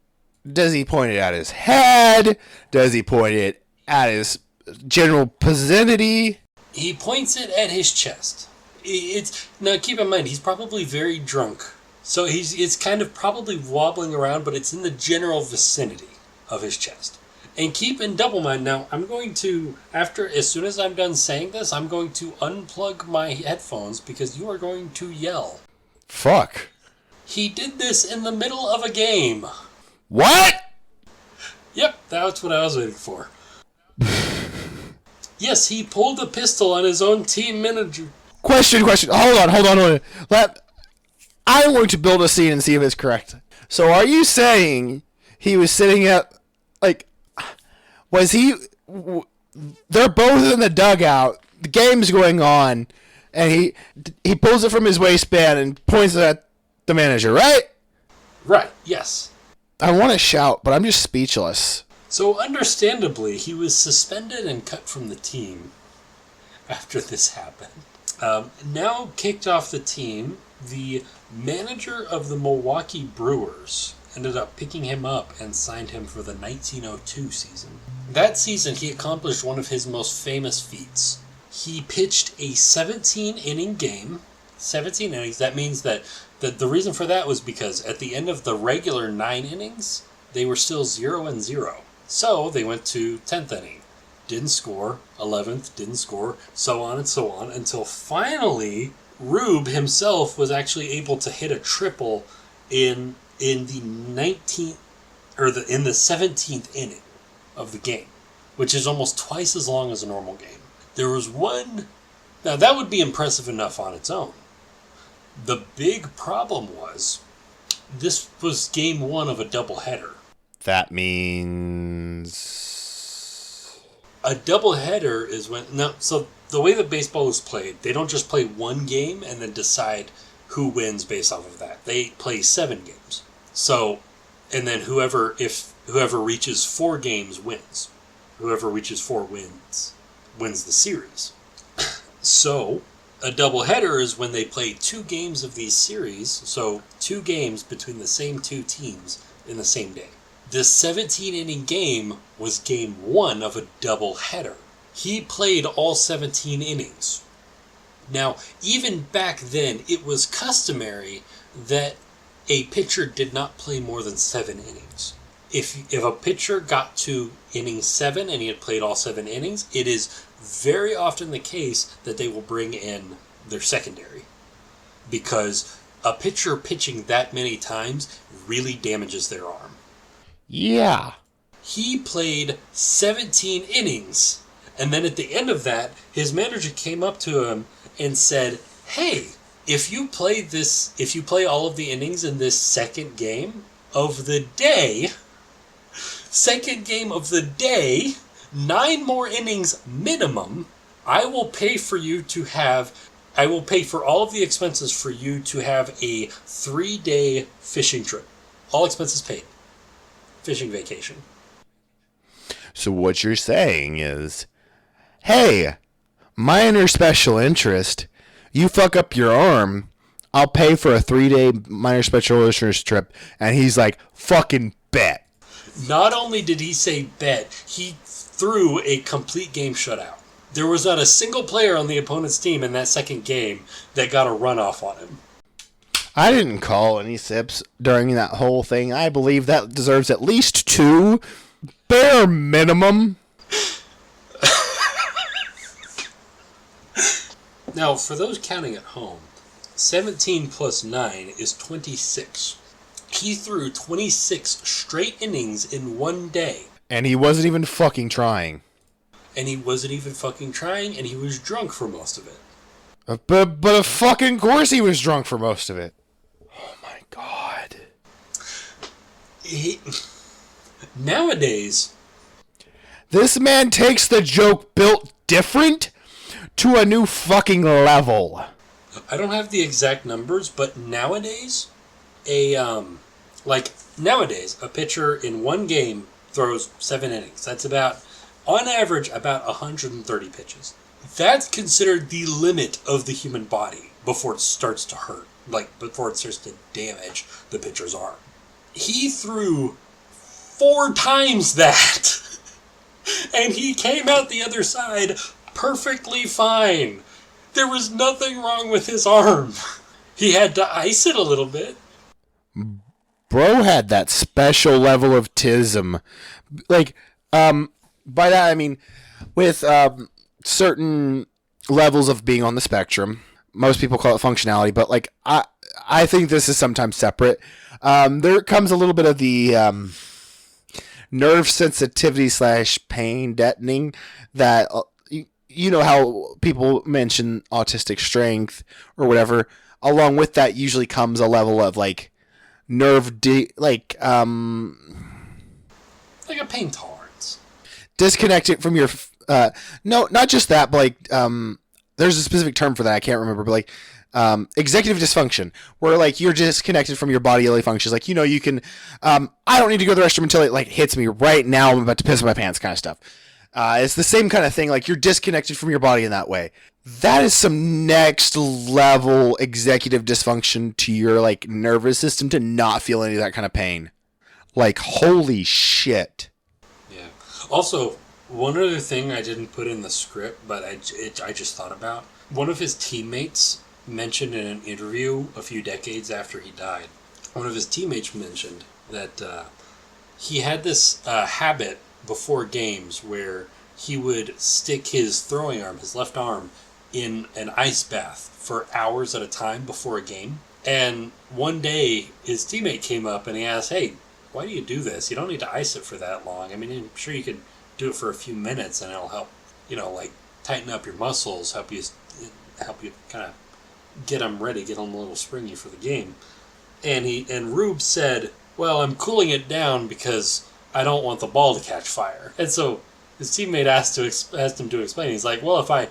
does he point it at his head? Does he point it at his general vicinity? He points it at his chest. Now, keep in mind, he's probably very drunk. So it's kind of probably wobbling around, but it's in the general vicinity of his chest. And keep in double mind, now, I'm going to, as soon as I'm done saying this, I'm going to unplug my headphones because you are going to yell. Fuck. He did this in the middle of a game. What? Yep, that's what I was waiting for. Yes, he pulled a pistol on his own team manager. Question. Hold on. I'm going to build a scene and see if it's correct. So are you saying he was sitting at, like, they're both in the dugout, the game's going on, and he pulls it from his waistband and points it at the manager, right? Right, yes. I want to shout, but I'm just speechless. So, understandably, he was suspended and cut from the team after this happened. Now kicked off the team, the manager of the Milwaukee Brewers ended up picking him up and signed him for the 1902 season. That season, he accomplished one of his most famous feats. He pitched a 17-inning game. 17 innings, that means that the reason for that was because at the end of the regular 9 innings, they were still 0-0. So they went to 10th inning. Didn't score. 11th, didn't score. So on and so on, until finally Rube himself was actually able to hit a triple in the 17th inning of the game, which is almost twice as long as a normal game. There was one. Now that would be impressive enough on its own. The big problem was this was game 1 of a doubleheader. That means a doubleheader is so the way that baseball is played, they don't just play one game and then decide who wins based off of that. They play 7 games. So, and then whoever reaches 4 games wins. Whoever reaches 4 wins the series. So, a doubleheader is when they play 2 games of these series, so 2 games between the same 2 teams in the same day. This 17-inning game was game 1 of a doubleheader. He played all 17 innings. Now, even back then, it was customary that a pitcher did not play more than 7 innings. If a pitcher got to inning 7 and he had played all 7 innings, it is very often the case that they will bring in their secondary. Because a pitcher pitching that many times really damages their arm. Yeah. He played 17 innings, and then at the end of that, his manager came up to him and said, "Hey, if you play all of the innings in this second game of the day, 9 more innings minimum, I will pay for all of the expenses for you to have a 3-day fishing trip. All expenses paid. Fishing vacation." So what you're saying is, hey, minor special interest, you fuck up your arm, I'll pay for a 3-day minor special interest trip. And he's like, fucking bet. Not only did he say bet, he threw a complete game shutout. There was not a single player on the opponent's team in that second game that got a runoff on him. I didn't call any sips during that whole thing. I believe that deserves at least 2, bare minimum. Now, for those counting at home, 17 plus 9 is 26. He threw 26 straight innings in one day. And he wasn't even fucking trying. And he wasn't even fucking trying, and he was drunk for most of it. But of fucking course he was drunk for most of it. Oh my god. Nowadays... This man takes the joke built different to a new fucking level. I don't have the exact numbers, but nowadays, a pitcher in one game throws 7 innings. That's about, on average, about 130 pitches. That's considered the limit of the human body before it starts to hurt, before it starts to damage the pitcher's arm. He threw 4 times that, and he came out the other side perfectly fine. There was nothing wrong with his arm. He had to ice it a little bit. Bro had that special level of tism. By that I mean, with certain levels of being on the spectrum, most people call it functionality, but I think this is sometimes separate. There comes a little bit of the nerve sensitivity / pain deadening that... You know how people mention autistic strength or whatever. Along with that, usually comes a level of nerve, like a pain tolerance. Disconnected from your. No, not just that, but there's a specific term for that. I can't remember, but executive dysfunction, where you're disconnected from your bodily functions. You can. I don't need to go to the restroom until it hits me right now. I'm about to piss my pants, kind of stuff. It's the same kind of thing. You're disconnected from your body in that way. That is some next level executive dysfunction to your nervous system to not feel any of that kind of pain. Holy shit. Yeah. Also, one other thing I didn't put in the script, but I just thought about. One of his teammates mentioned in an interview a few decades after he died. One of his teammates mentioned that he had this habit before games where he would stick his throwing arm, his left arm, in an ice bath for hours at a time before a game. And one day his teammate came up and he asked, "Hey, why do you do this? You don't need to ice it for that long. I mean, I'm sure you could do it for a few minutes and it'll help, tighten up your muscles, help you kind of get them ready, get them a little springy for the game." And Rube said, "Well, I'm cooling it down because I don't want the ball to catch fire." And so his teammate asked him to explain. He's like, "Well, if I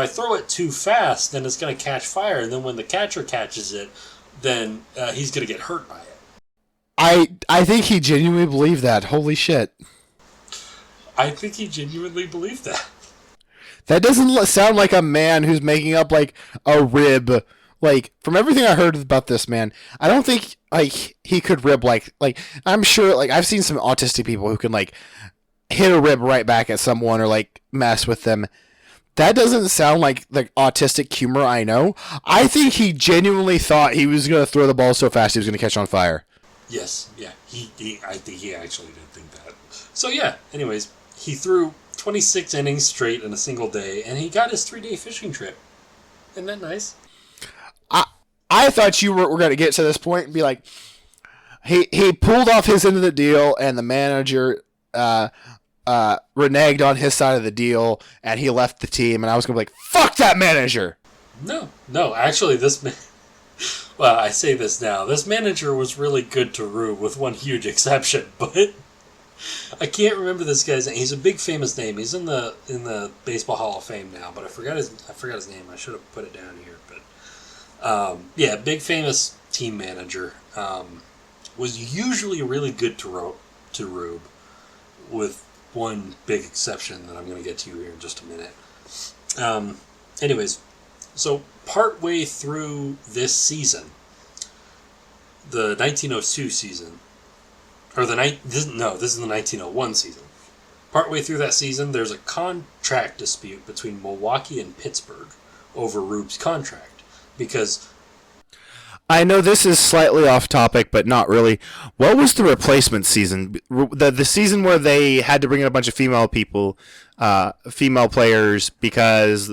throw it too fast, then it's going to catch fire, and then when the catcher catches it, then he's going to get hurt by it." I think he genuinely believed that. Holy shit. I think he genuinely believed that. That doesn't sound like a man who's making up a rib. From everything I heard about this man, I don't think he could rib I'm sure I've seen some autistic people who can hit a rib right back at someone or mess with them. That doesn't sound like autistic humor I know. I think he genuinely thought he was going to throw the ball so fast he was going to catch on fire. Yes, yeah. I think he actually did think that. So yeah, anyways, he threw 26 innings straight in a single day and he got his 3-day fishing trip. Isn't that nice? I thought you were going to get to this point and be like, he pulled off his end of the deal and the manager reneged on his side of the deal and he left the team, and I was going to be like, fuck that manager. No, actually well, I say this now. This manager was really good to Rube with one huge exception, but I can't remember this guy's name. He's a big famous name. He's in the Baseball Hall of Fame now, but I forgot his name. I should have put it down here, but big famous team manager. Was usually really good to Rube, with one big exception that I'm going to get to here in just a minute. Anyways, so partway through this season, the 1902 season, this is the 1901 season. Partway through that season, there's a contract dispute between Milwaukee and Pittsburgh over Rube's contract, because I know this is slightly off topic, but not really. What was the replacement season? The season where they had to bring in a bunch of female players because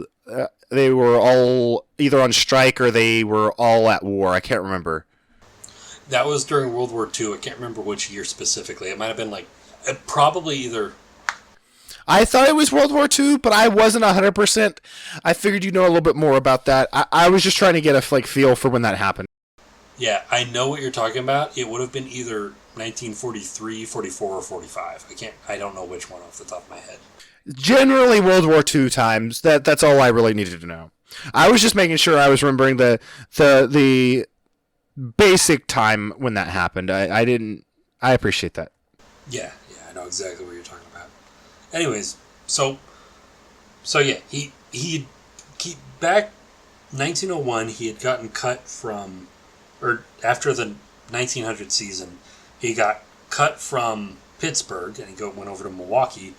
they were all either on strike or they were all at war. I can't remember. That was during World War II. I can't remember which year specifically. It might have been probably either. I thought it was World War II, but I wasn't 100%. I figured you'd know a little bit more about that. I was just trying to get a feel for when that happened. Yeah, I know what you're talking about. It would have been either 1943, 44, or 45. I don't know which one off the top of my head. Generally World War II times. That's all I really needed to know. I was just making sure I was remembering the basic time when that happened. I appreciate that. Yeah, I know exactly what you're talking about. Anyways, so yeah, he back 1901 he had gotten cut from, or after the 1900 season, he got cut from Pittsburgh and he went over to Milwaukee.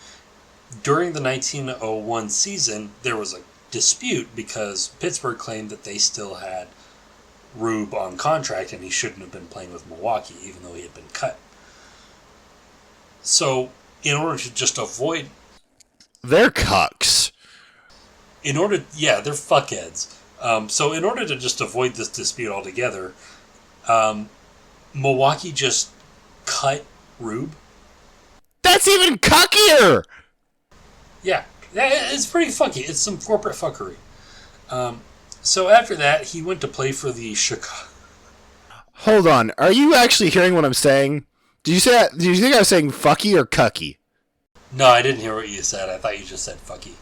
During the 1901 season, there was a dispute because Pittsburgh claimed that they still had Rube on contract and he shouldn't have been playing with Milwaukee even though he had been cut. So, in order to just avoid... They're cucks. They're fuckheads. So, in order to just avoid this dispute altogether, Milwaukee just cut Rube. That's even cuckier! Yeah, it's pretty funky. It's some corporate fuckery. So after that, he went to play for the Chicago... Hold on, are you actually hearing what I'm saying? Did you say that? Did you think I was saying fucky or cucky? No, I didn't hear what you said. I thought you just said fucky.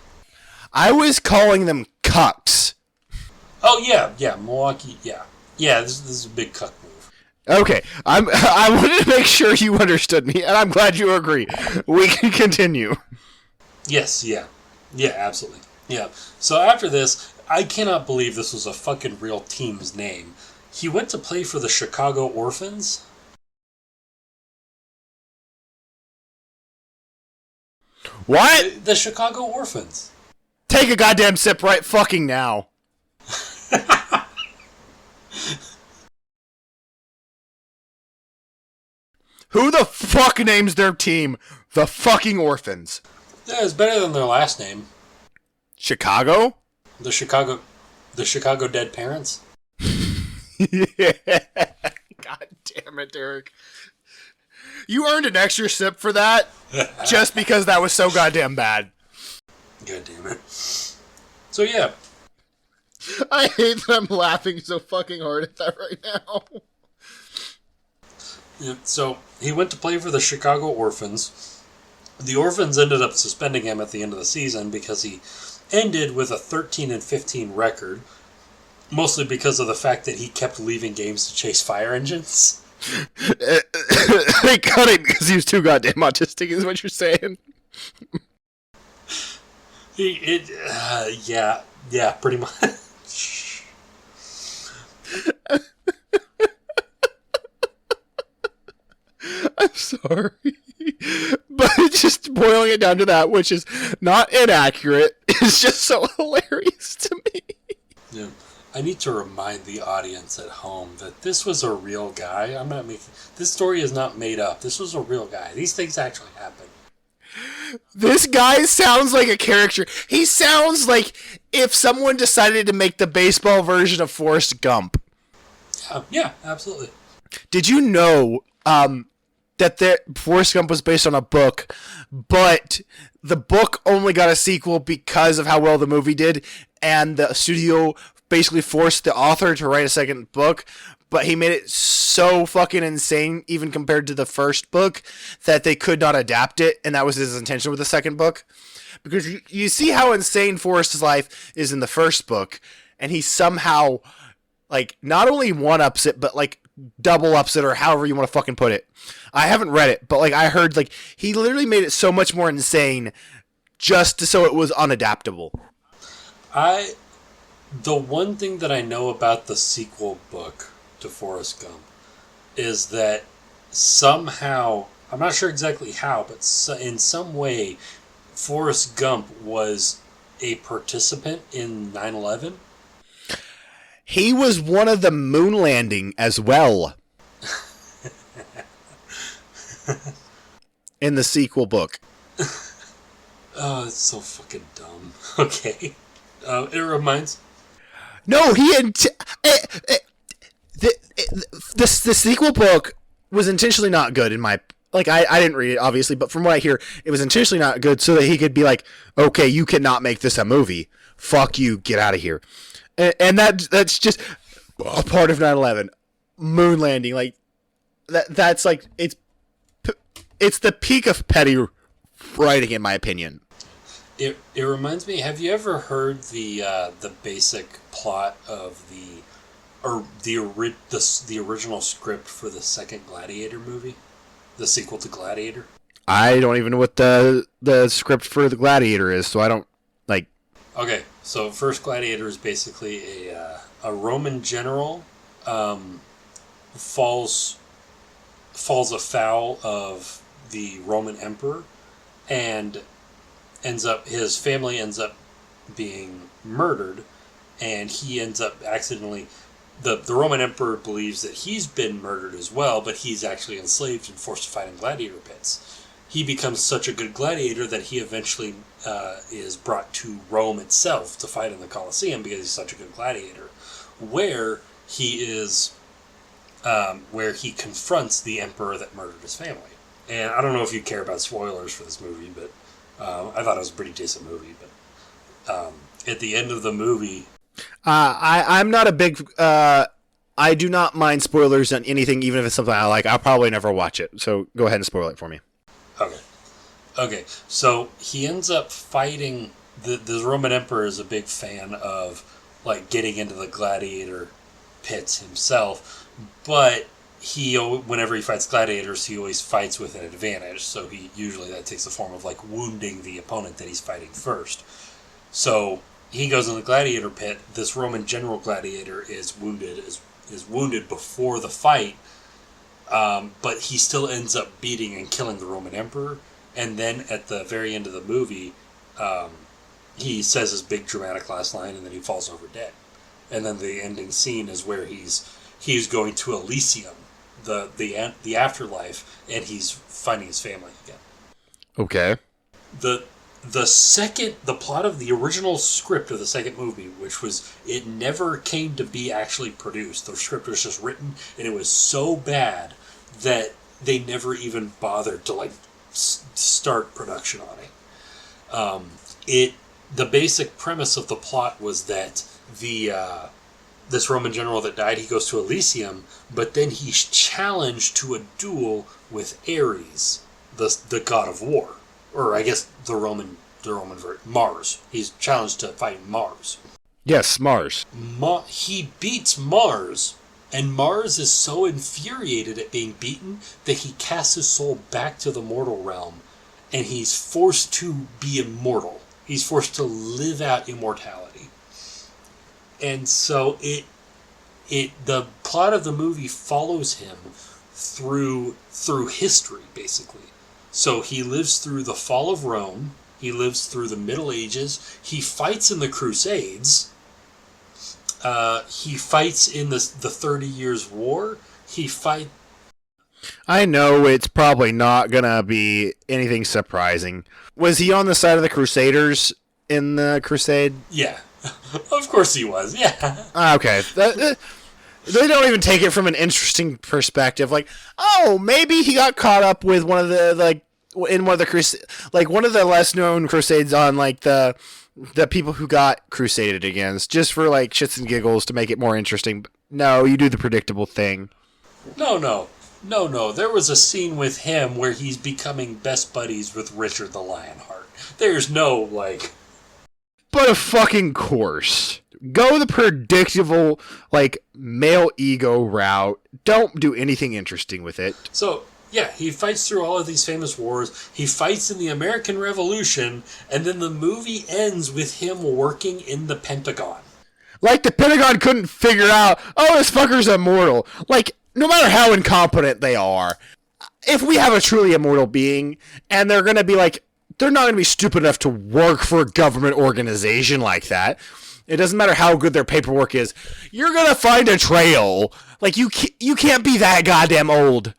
I was calling them cucks. Oh, yeah, Milwaukee, yeah. Yeah, this is a big cuck move. Okay, I wanted to make sure you understood me, and I'm glad you agree. We can continue. Yes, yeah. Yeah, absolutely. Yeah. So after this, I cannot believe this was a fucking real team's name. He went to play for the Chicago Orphans. What? The Chicago Orphans. Take a goddamn sip right fucking now. Who the fuck names their team the fucking Orphans? Yeah, it's better than their last name. Chicago? The Chicago Dead Parents. Yeah. God damn it, Derek. You earned an extra sip for that just because that was so goddamn bad. God damn it. So yeah. I hate that I'm laughing so fucking hard at that right now. Yeah, so he went to play for the Chicago Orphans. The Orphans ended up suspending him at the end of the season because he ended with a 13-15 record, mostly because of the fact that he kept leaving games to chase fire engines. They cut him because he was too goddamn autistic, is what you're saying. Yeah, pretty much. I'm sorry. But just boiling it down to that, which is not inaccurate, is just so hilarious to me. Yeah. I need to remind the audience at home that this was a real guy. This story is not made up. This was a real guy. These things actually happened. This guy sounds like a character. He sounds like if someone decided to make the baseball version of Forrest Gump. Yeah, absolutely. Did you know that Forrest Gump was based on a book, but the book only got a sequel because of how well the movie did, and the studio basically forced the author to write a second book, but he made it so fucking insane, even compared to the first book, that they could not adapt it, and that was his intention with the second book. Because you see how insane Forrest's life is in the first book, and he somehow, not only one-ups it, but, double-ups it, or however you want to fucking put it. I haven't read it, but, I heard, he literally made it so much more insane just so it was unadaptable. The one thing that I know about the sequel book to Forrest Gump is that somehow, I'm not sure exactly how, but in some way, Forrest Gump was a participant in 9/11. He was one of the moon landing as well. In the sequel book. Oh, it's so fucking dumb. Okay. It reminds. No, the, the sequel book was intentionally not good in my like I didn't read it obviously, but from what I hear, it was intentionally not good so that he could be like, okay, you cannot make this a movie. Fuck you, get out of here. And that's just a part of 9/11, moon landing. Like that's like it's the peak of petty writing in my opinion. It reminds me. Have you ever heard the basic plot of the original script for the second Gladiator movie, the sequel to Gladiator? I don't even know what the script for the Gladiator is, so I don't like. Okay, so first Gladiator is basically a Roman general falls afoul of the Roman emperor and his family ends up being murdered, and he ends up accidentally. The Roman emperor believes that he's been murdered as well, but he's actually enslaved and forced to fight in gladiator pits. He becomes such a good gladiator that he eventually is brought to Rome itself to fight in the Colosseum because he's such a good gladiator, where he confronts the emperor that murdered his family. And I don't know if you care about spoilers for this movie, but I thought it was a pretty decent movie. But at the end of the movie, I'm not a big. I do not mind spoilers on anything, even if it's something I like. I'll probably never watch it. So go ahead and spoil it for me. Okay. So he ends up fighting. The Roman emperor is a big fan of like getting into the gladiator pits himself, but whenever he fights gladiators, he always fights with an advantage. So usually that takes the form of like wounding the opponent that he's fighting first. So he goes in the gladiator pit. This Roman general gladiator is wounded before the fight, but he still ends up beating and killing the Roman emperor. And then at the very end of the movie, he says his big dramatic last line, and then he falls over dead. And then the ending scene is where he's going to Elysium, the afterlife, and he's finding his family again. Okay. The plot of the original script of the second movie, which was, it never came to be actually produced. The script was just written, and it was so bad that they never even bothered to like start production on it. The basic premise of the plot was that this Roman general that died, he goes to Elysium, but then he's challenged to a duel with Ares, the god of war. Or I guess the Roman version, Mars. He's challenged to fight Mars. Yes, Mars. He beats Mars, and Mars is so infuriated at being beaten that he casts his soul back to the mortal realm, and he's forced to be immortal. He's forced to live out immortality. And so the plot of the movie follows him through history, basically. So he lives through the fall of Rome. He lives through the Middle Ages. He fights in the Crusades. He fights in the 30 Years' War. I know it's probably not gonna be anything surprising. Was he on the side of the Crusaders in the Crusade? Yeah, of course he was. Yeah. Okay. They don't even take it from an interesting perspective. Like, oh, maybe he got caught up with one of the in one of the one of the less known crusades on like the people who got crusaded against, just for like shits and giggles to make it more interesting. No, you do the predictable thing. No. There was a scene with him where he's becoming best buddies with Richard the Lionheart. There's no like. But of fucking course. Go the predictable, like, male ego route. Don't do anything interesting with it. So, yeah, he fights through all of these famous wars. He fights in the American Revolution, and then the movie ends with him working in the Pentagon. Like, the Pentagon couldn't figure out, oh, this fucker's immortal. Like, no matter how incompetent they are, if we have a truly immortal being, and they're gonna be like, they're not gonna be stupid enough to work for a government organization like that. It doesn't matter how good their paperwork is. You're going to find a trail. Like, you can't be that goddamn old.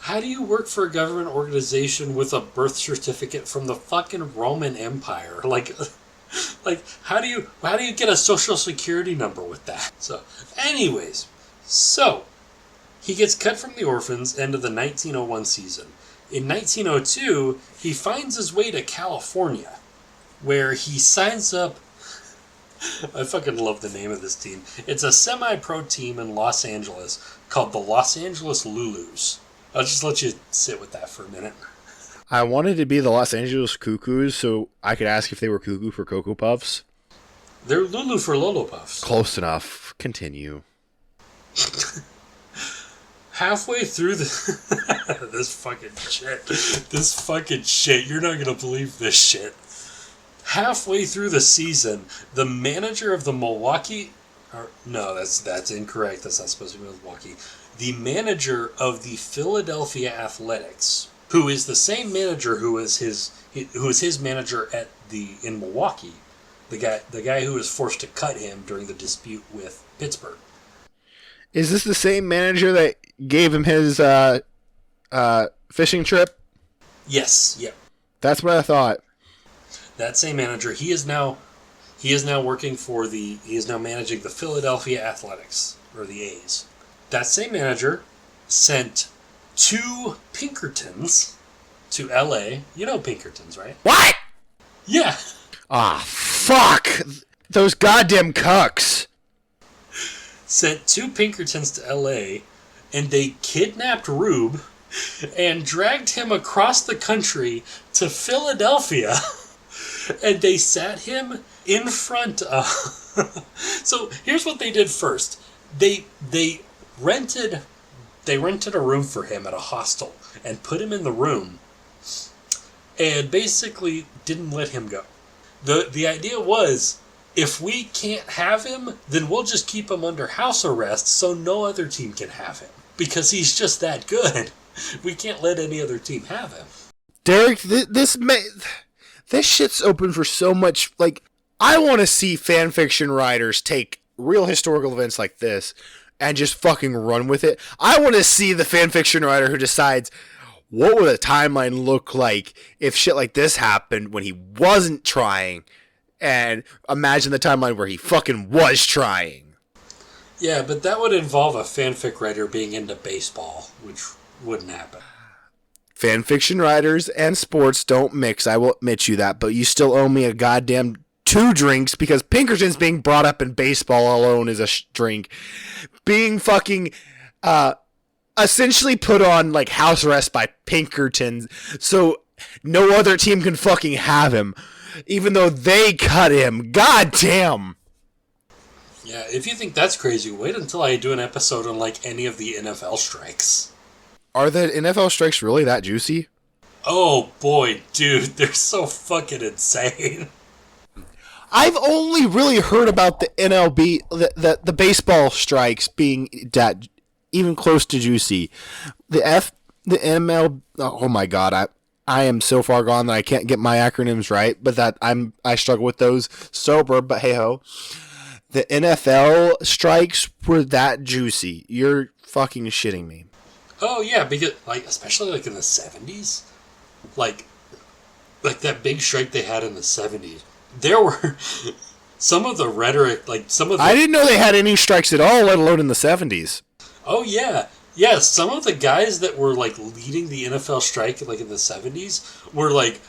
How do you work for a government organization with a birth certificate from the fucking Roman Empire? Like, Like, how do you get a social security number with that? So, anyways, he gets cut from the Orphans end of the 1901 season. In 1902, he finds his way to California, where he signs up. I fucking love the name of this team. It's a semi-pro team in Los Angeles called the Los Angeles Lulus. I'll just let you sit with that for a minute. I wanted to be the Los Angeles Cuckoos so I could ask if they were cuckoo for Cocoa Puffs. They're Lulu for Lolo Puffs. Close enough. Continue. Halfway through the... This fucking shit. You're not going to believe this shit. Halfway through the season, the manager of the Milwaukee... No, that's incorrect. That's not supposed to be Milwaukee. The manager of the Philadelphia Athletics, who is the same manager who was his manager in Milwaukee, the guy who was forced to cut him during the dispute with Pittsburgh. Is this the same manager that gave him his fishing trip? Yes. Yep. That's what I thought. That same manager. He is now working for he is now managing the Philadelphia Athletics, or the A's. That same manager sent 2 Pinkertons to L.A. You know Pinkertons, right? What? Yeah. Ah, fuck! Those goddamn cucks! Sent 2 Pinkertons to L.A., and they kidnapped Rube and dragged him across the country to Philadelphia, and they sat him in front of... So, here's what they did first. They rented a room for him at a hostel and put him in the room and basically didn't let him go. The idea was, if we can't have him, then we'll just keep him under house arrest so no other team can have him. Because he's just that good. We can't let any other team have him. Derek, this shit's open for so much. Like, I want to see fan fiction writers take real historical events like this and just fucking run with it. I want to see the fan fiction writer who decides, what would a timeline look like if shit like this happened when he wasn't trying, and imagine the timeline where he fucking was trying. Yeah, but that would involve a fanfic writer being into baseball, which wouldn't happen. Fan fiction writers and sports don't mix, I will admit you that, but you still owe me a goddamn 2 drinks because Pinkerton's being brought up in baseball alone is a drink. Being fucking essentially put on like house arrest by Pinkerton so no other team can fucking have him, even though they cut him. God damn. Yeah, if you think that's crazy, wait until I do an episode on like any of the NFL strikes. Are the NFL strikes really that juicy? Oh boy, dude, they're so fucking insane. I've only really heard about the MLB, the baseball strikes being that even close to juicy. The ML. Oh my god, I am so far gone that I can't get my acronyms right. But I struggle with those sober. But hey ho, the NFL strikes were that juicy. You're fucking shitting me. Oh yeah, because like especially like in the 70s, like that big strike they had in the 70s. There were some of the rhetoric, like some of the... I didn't know they had any strikes at all, let alone in the 70s. Oh, yeah. Yeah, some of the guys that were, like, leading the NFL strike, like, in the 70s were, like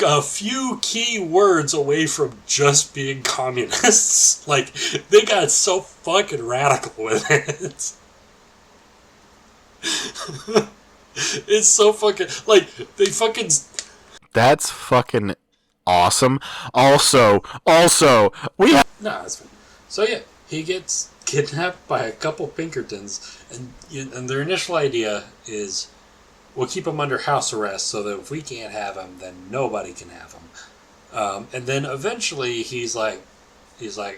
a few key words away from just being communists. Like, they got so fucking radical with it. It's so fucking... Like, they fucking... That's fucking awesome. Also, we have... No, that's fine. So yeah, he gets kidnapped by a couple Pinkertons, and their initial idea is, we'll keep him under house arrest so that if we can't have him, then nobody can have him. And then eventually he's like,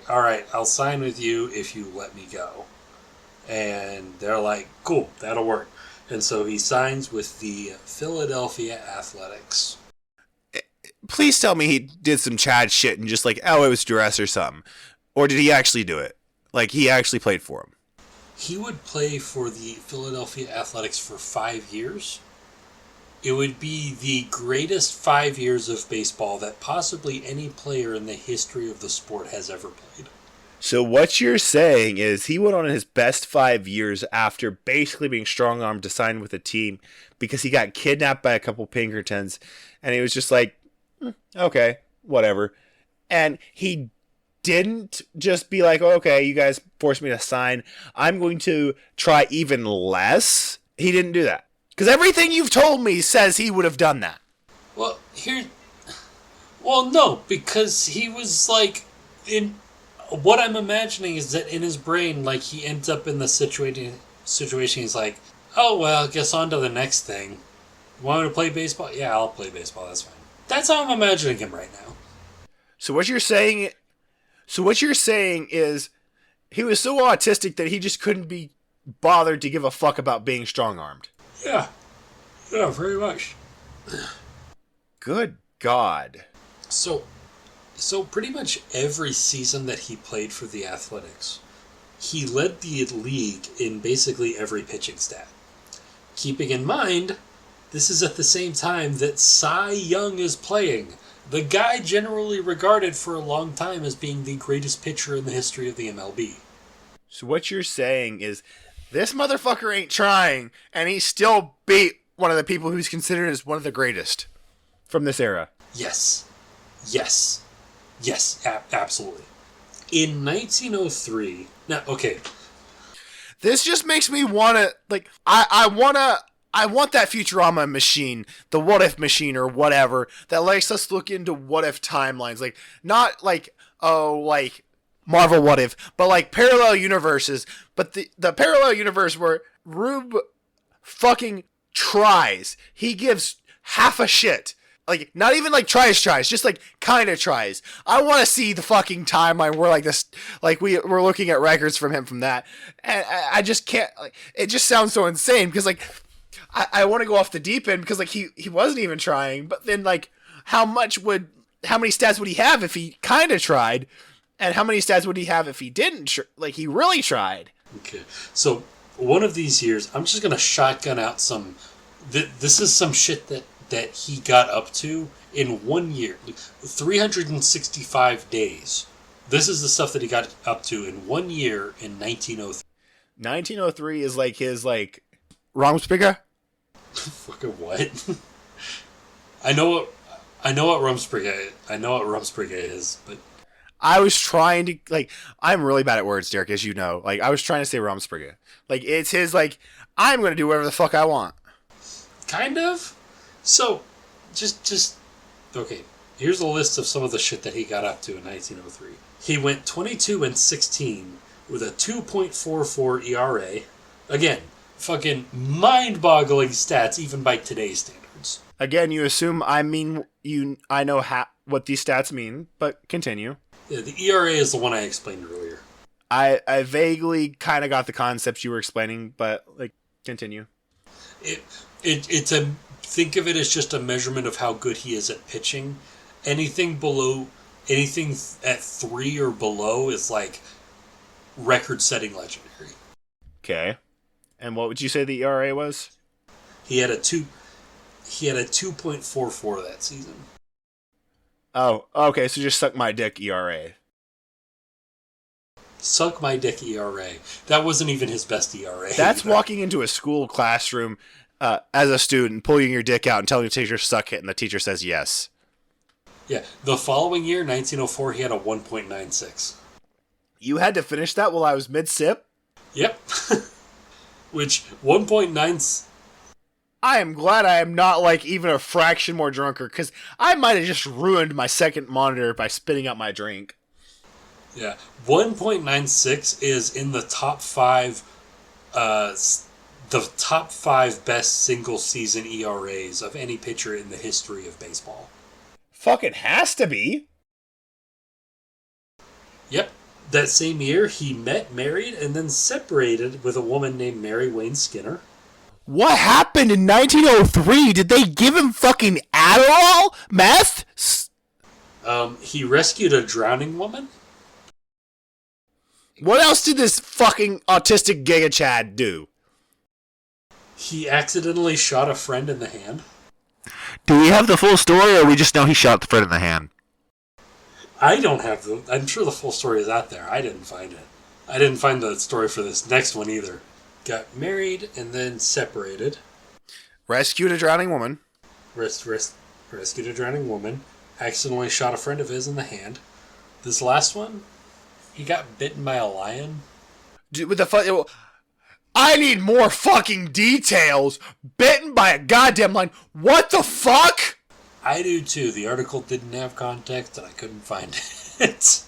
all right, I'll sign with you if you let me go. And they're like, cool, that'll work. And so he signs with the Philadelphia Athletics. Please tell me he did some Chad shit and just like, oh, it was duress or something. Or did he actually do it? Like, he actually played for him. He would play for the Philadelphia Athletics for 5 years. It would be the greatest 5 years of baseball that possibly any player in the history of the sport has ever played. So what you're saying is he went on his best 5 years after basically being strong-armed to sign with a team because he got kidnapped by a couple Pinkertons, and he was just like, okay, whatever. And he didn't just be like, oh, okay, you guys forced me to sign. I'm going to try even less. He didn't do that. Because everything you've told me says he would have done that. Well, no, because he was like, what I'm imagining is that in his brain, like, he ends up in the situation, he's like, oh, well, I guess on to the next thing. Want me to play baseball? Yeah, I'll play baseball, that's fine. That's how I'm imagining him right now. So what you're saying is he was so autistic that he just couldn't be bothered to give a fuck about being strong-armed. Yeah, very much. Good God. So pretty much every season that he played for the Athletics, he led the league in basically every pitching stat. Keeping in mind, this is at the same time that Cy Young is playing. The guy generally regarded for a long time as being the greatest pitcher in the history of the MLB. So what you're saying is this motherfucker ain't trying, and he still beat one of the people who's considered as one of the greatest from this era. Yes, absolutely. In 1903, now, okay. This just makes me want to, like, I want that Futurama machine, the what if machine or whatever, that lets us look into what if timelines. Like, not like, oh, like Marvel what if, but like parallel universes. But the parallel universe where Rube fucking tries. He gives half a shit. Like, not even like tries, just like kind of tries. I want to see the fucking timeline where like this, like we're looking at records from him from that. And I just can't, like, it just sounds so insane because like, I want to go off the deep end because like he wasn't even trying, but then like how many stats would he have if he kind of tried, and how many stats would he have if he didn't like he really tried? Okay, so one of these years, I'm just gonna shotgun out some. This is some shit that he got up to in 1 year, 365 days. This is the stuff that he got up to in 1 year in 1903. 1903 is like his like Rumspringa. Fucking what? I know what Rumspringa is, but I was trying to, like, I'm really bad at words, Derek, as you know. Like, I was trying to say Rumspringa. Like, it's his, like, I'm going to do whatever the fuck I want. Kind of. So, just okay. Here's a list of some of the shit that he got up to in 1903. He went 22-16 with a 2.44 ERA. Again, fucking mind-boggling stats, even by today's standards. Again, you assume I know what these stats mean, but continue. Yeah, the ERA is the one I explained earlier. I vaguely kind of got the concepts you were explaining, but like continue. It's a, think of it as just a measurement of how good he is at pitching. Anything at 3 or below is like record-setting legendary. Okay. And what would you say the ERA was? He had a 2.44 that season. Oh, okay, so just suck my dick ERA. Suck my dick ERA. That wasn't even his best ERA. That's walking into a school classroom as a student, pulling your dick out and telling the teacher suck it, and the teacher says yes. Yeah, the following year, 1904, he had a 1.96. You had to finish that while I was mid-sip? Yep. Which, 1.9... I am glad I am not like even a fraction more drunker, because I might have just ruined my second monitor by spitting out my drink. Yeah, 1.96 is in the top 5 best single season ERAs of any pitcher in the history of baseball. Fucking has to be. Yep. That same year, he met, married, and then separated with a woman named Mary Wayne Skinner. What happened in 1903? Did they give him fucking Adderall? Meth? He rescued a drowning woman. What else did this fucking autistic Giga Chad do? He accidentally shot a friend in the hand. Do we have the full story, or we just know he shot the Fred in the hand? I don't have the... I'm sure the full story is out there. I didn't find it. I didn't find the story for this next one either. Got married and then separated. Rescued a drowning woman. Rescued a drowning woman. Accidentally shot a friend of his in the hand. This last one, he got bitten by a lion. Dude, with the I need more fucking details. Bitten by a goddamn lion. What the fuck? I do too. The article didn't have context and I couldn't find it.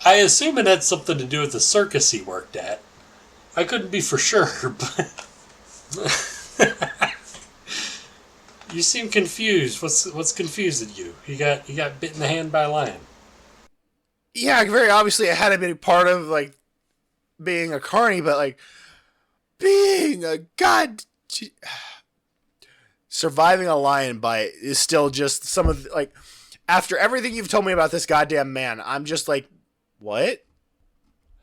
I assume it had something to do with the circus he worked at. I couldn't be for sure, but... You seem confused. What's confusing you? He got bit in the hand by a lion. Yeah, very obviously it had to be part of, like, being a carny, but, like, being a surviving a lion bite is still just some of, like, after everything you've told me about this goddamn man, I'm just like, what?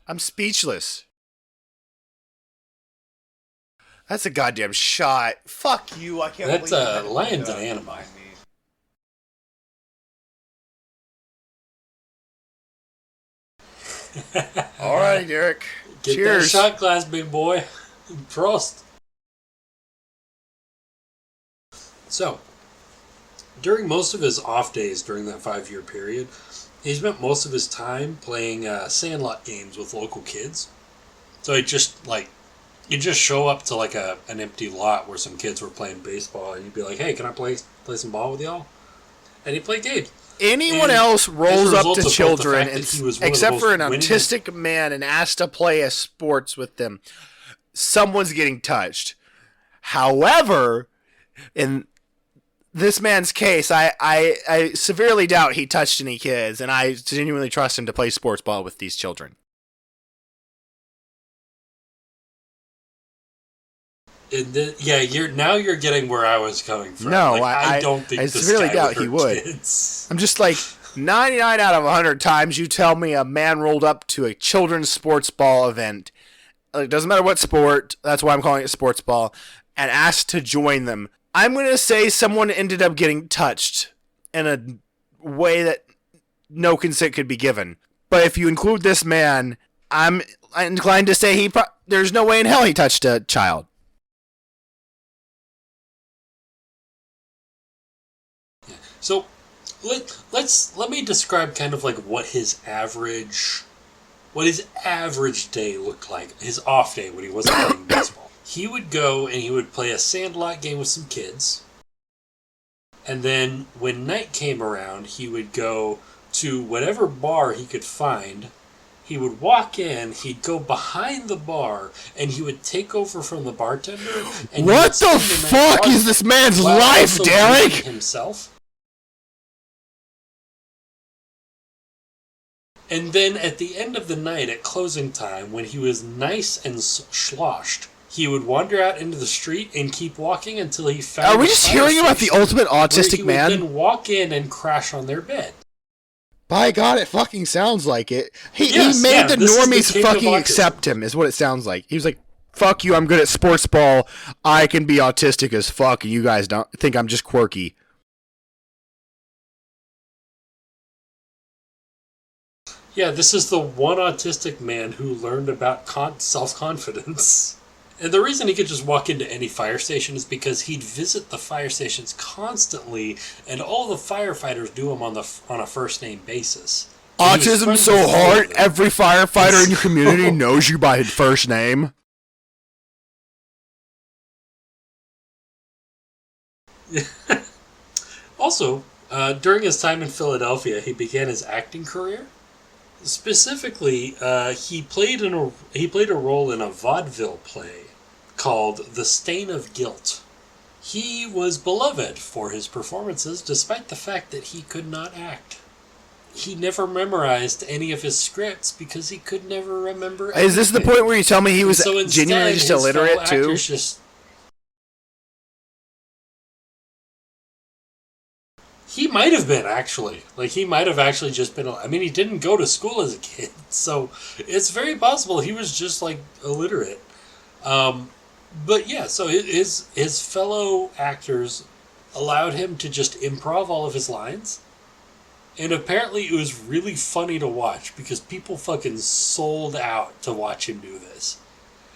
I'm speechless. That's a goddamn shot. Fuck you, I can't That's believe a lion's an animal. Alright, Derek. Get Cheers. that shot glass, big boy. Prost. So, during most of his off days during that 5-year period, he spent most of his time playing sandlot games with local kids. So he'd just show up to like an empty lot where some kids were playing baseball, and you'd be like, "Hey, can I play some ball with y'all?" And he'd play games. Anyone else rolls up to children, except for an autistic man, and asks to play a sports with them, someone's getting touched. However, in this man's case, I severely doubt he touched any kids, and I genuinely trust him to play sports ball with these children. You're getting where I was coming from. No, I don't think I severely doubt he would. Kids. I'm just like 99 out of 100 times you tell me a man rolled up to a children's sports ball event. It doesn't matter what sport. That's why I'm calling it sports ball. And asked to join them. I'm going to say someone ended up getting touched in a way that no consent could be given. But if you include this man, I'm inclined to say there's no way in hell he touched a child. So, let me describe kind of like what his average day looked like. His off day when he wasn't playing baseball. He would go and he would play a sandlot game with some kids. And then when night came around, he would go to whatever bar he could find. He would walk in, he'd go behind the bar, and he would take over from the bartender. And what the fuck is this man's life, Derek? Himself. And then at the end of the night, at closing time, when he was nice and sloshed, he would wander out into the street and keep walking until he found... Are we just hearing about the ultimate autistic man? He would then walk in and crash on their bed. By God, it fucking sounds like it. He made the normies fucking accept him, is what it sounds like. He was like, fuck you, I'm good at sports ball. I can be autistic as fuck, and you guys don't think I'm just quirky. Yeah, this is the one autistic man who learned about self-confidence. And the reason he could just walk into any fire station is because he'd visit the fire stations constantly, and all the firefighters do him on a first-name basis. Autism so hard, every firefighter in your community knows you by his first name. Also, during his time in Philadelphia, he began his acting career. Specifically, he played a role in a vaudeville play called The Stain of Guilt. He was beloved for his performances, despite the fact that he could not act. He never memorized any of his scripts because he could never remember anything. Is this the point where you tell me he was genuinely just illiterate too? He might have been, actually. He might have actually just been... I mean, he didn't go to school as a kid, so it's very possible he was just, illiterate. But yeah, so his fellow actors allowed him to just improv all of his lines. And apparently it was really funny to watch because people fucking sold out to watch him do this.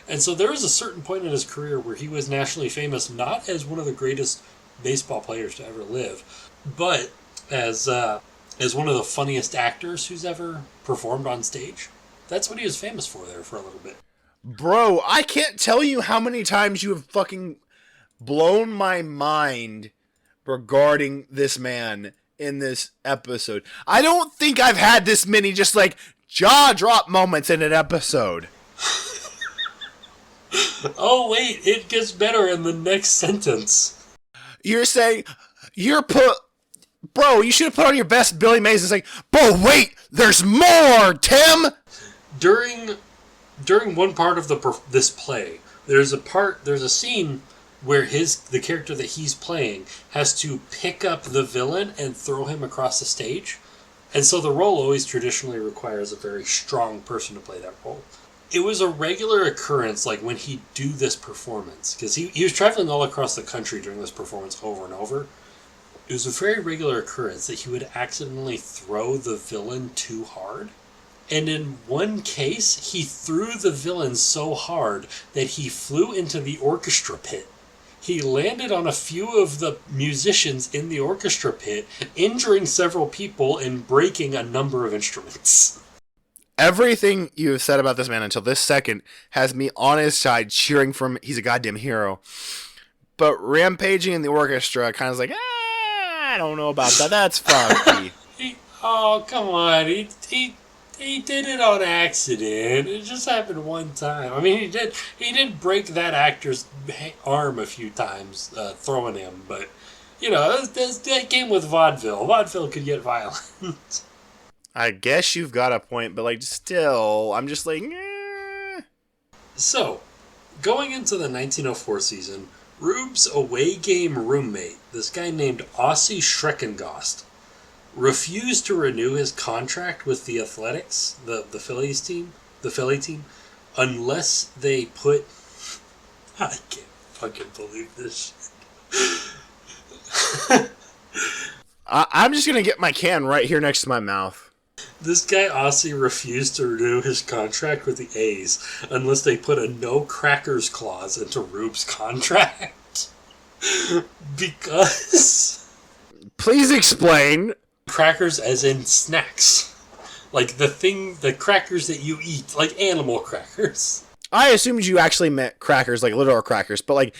And so there was a certain point in his career where he was nationally famous, not as one of the greatest baseball players to ever live, but as one of the funniest actors who's ever performed on stage. That's what he was famous for there for a little bit. Bro, I can't tell you how many times you have fucking blown my mind regarding this man in this episode. I don't think I've had this many just like jaw drop moments in an episode. Oh wait, it gets better in the next sentence. You're saying bro, you should have put on your best Billy Mays and saying, "Bro, wait, there's more, Tim." During one part of this play, there's a scene where the character that he's playing has to pick up the villain and throw him across the stage. And so the role always traditionally requires a very strong person to play that role. It was a regular occurrence, like when he'd do this performance, because he was traveling all across the country during this performance over and over. It was a very regular occurrence that he would accidentally throw the villain too hard. And in one case, he threw the villain so hard that he flew into the orchestra pit. He landed on a few of the musicians in the orchestra pit, injuring several people and breaking a number of instruments. Everything you have said about this man until this second has me on his side cheering for him. He's a goddamn hero. But rampaging in the orchestra kind of like, I don't know about that. That's funky. Oh, come on. He did it on accident. It just happened one time. I mean, he did break that actor's arm a few times throwing him, but, you know, that came with vaudeville. Vaudeville could get violent. I guess you've got a point, but, like, still, I'm just like, So, going into the 1904 season, Rube's away game roommate, this guy named Ossie Schreckengost, refused to renew his contract with the Athletics, the Philly team, unless they put... I can't fucking believe this shit. I'm just going to get my can right here next to my mouth. This guy Ossie refused to renew his contract with the A's unless they put a no crackers clause into Rube's contract. Because... Please explain. Crackers as in snacks. Like the crackers that you eat, like animal crackers. I assumed you actually meant crackers, like literal crackers, but like,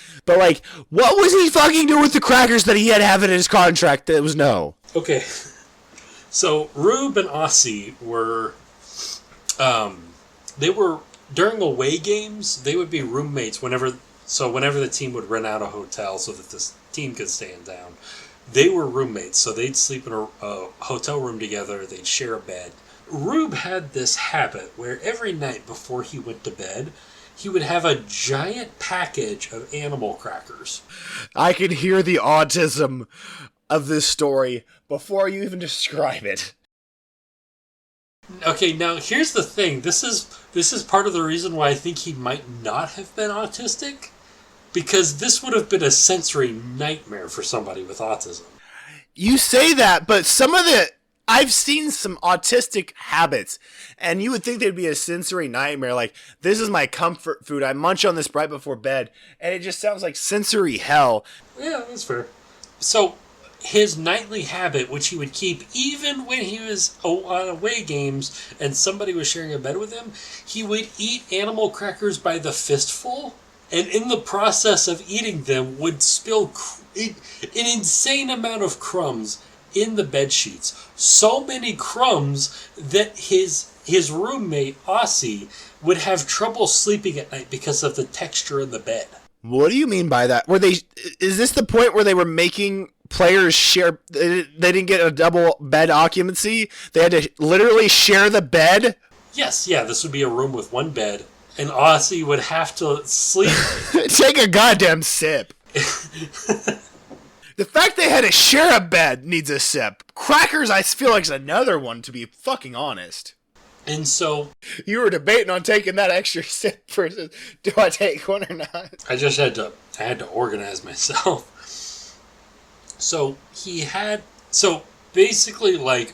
what was he fucking doing with the crackers that he had to have in his contract that was no? Okay. So, Rube and Ossie were, during away games, they would be roommates whenever the team would rent out a hotel so that this team could stay in town. They were roommates, so they'd sleep in a hotel room together, they'd share a bed. Rube had this habit where every night before he went to bed, he would have a giant package of animal crackers. I can hear the autism of this story before you even describe it. Okay, now here's the thing. This is part of the reason why I think he might not have been autistic. Because this would have been a sensory nightmare for somebody with autism. You say that, but I've seen some autistic habits, and you would think they'd be a sensory nightmare. Like, this is my comfort food. I munch on this right before bed, and it just sounds like sensory hell. Yeah, that's fair. So, his nightly habit, which he would keep even when he was on away games and somebody was sharing a bed with him, he would eat animal crackers by the fistful. And in the process of eating them, would spill an insane amount of crumbs in the bed sheets. So many crumbs that his roommate, Ossie, would have trouble sleeping at night because of the texture in the bed. What do you mean by that? Is this the point where they were making players share? They didn't get a double bed occupancy? They had to literally share the bed? Yes, yeah, this would be a room with one bed. And Ossie would have to sleep. Take a goddamn sip. The fact they had to share a bed needs a sip. Crackers, I feel like, is another one, to be fucking honest. And so You were debating on taking that extra sip versus do I take one or not? I had to organize myself. So basically, like,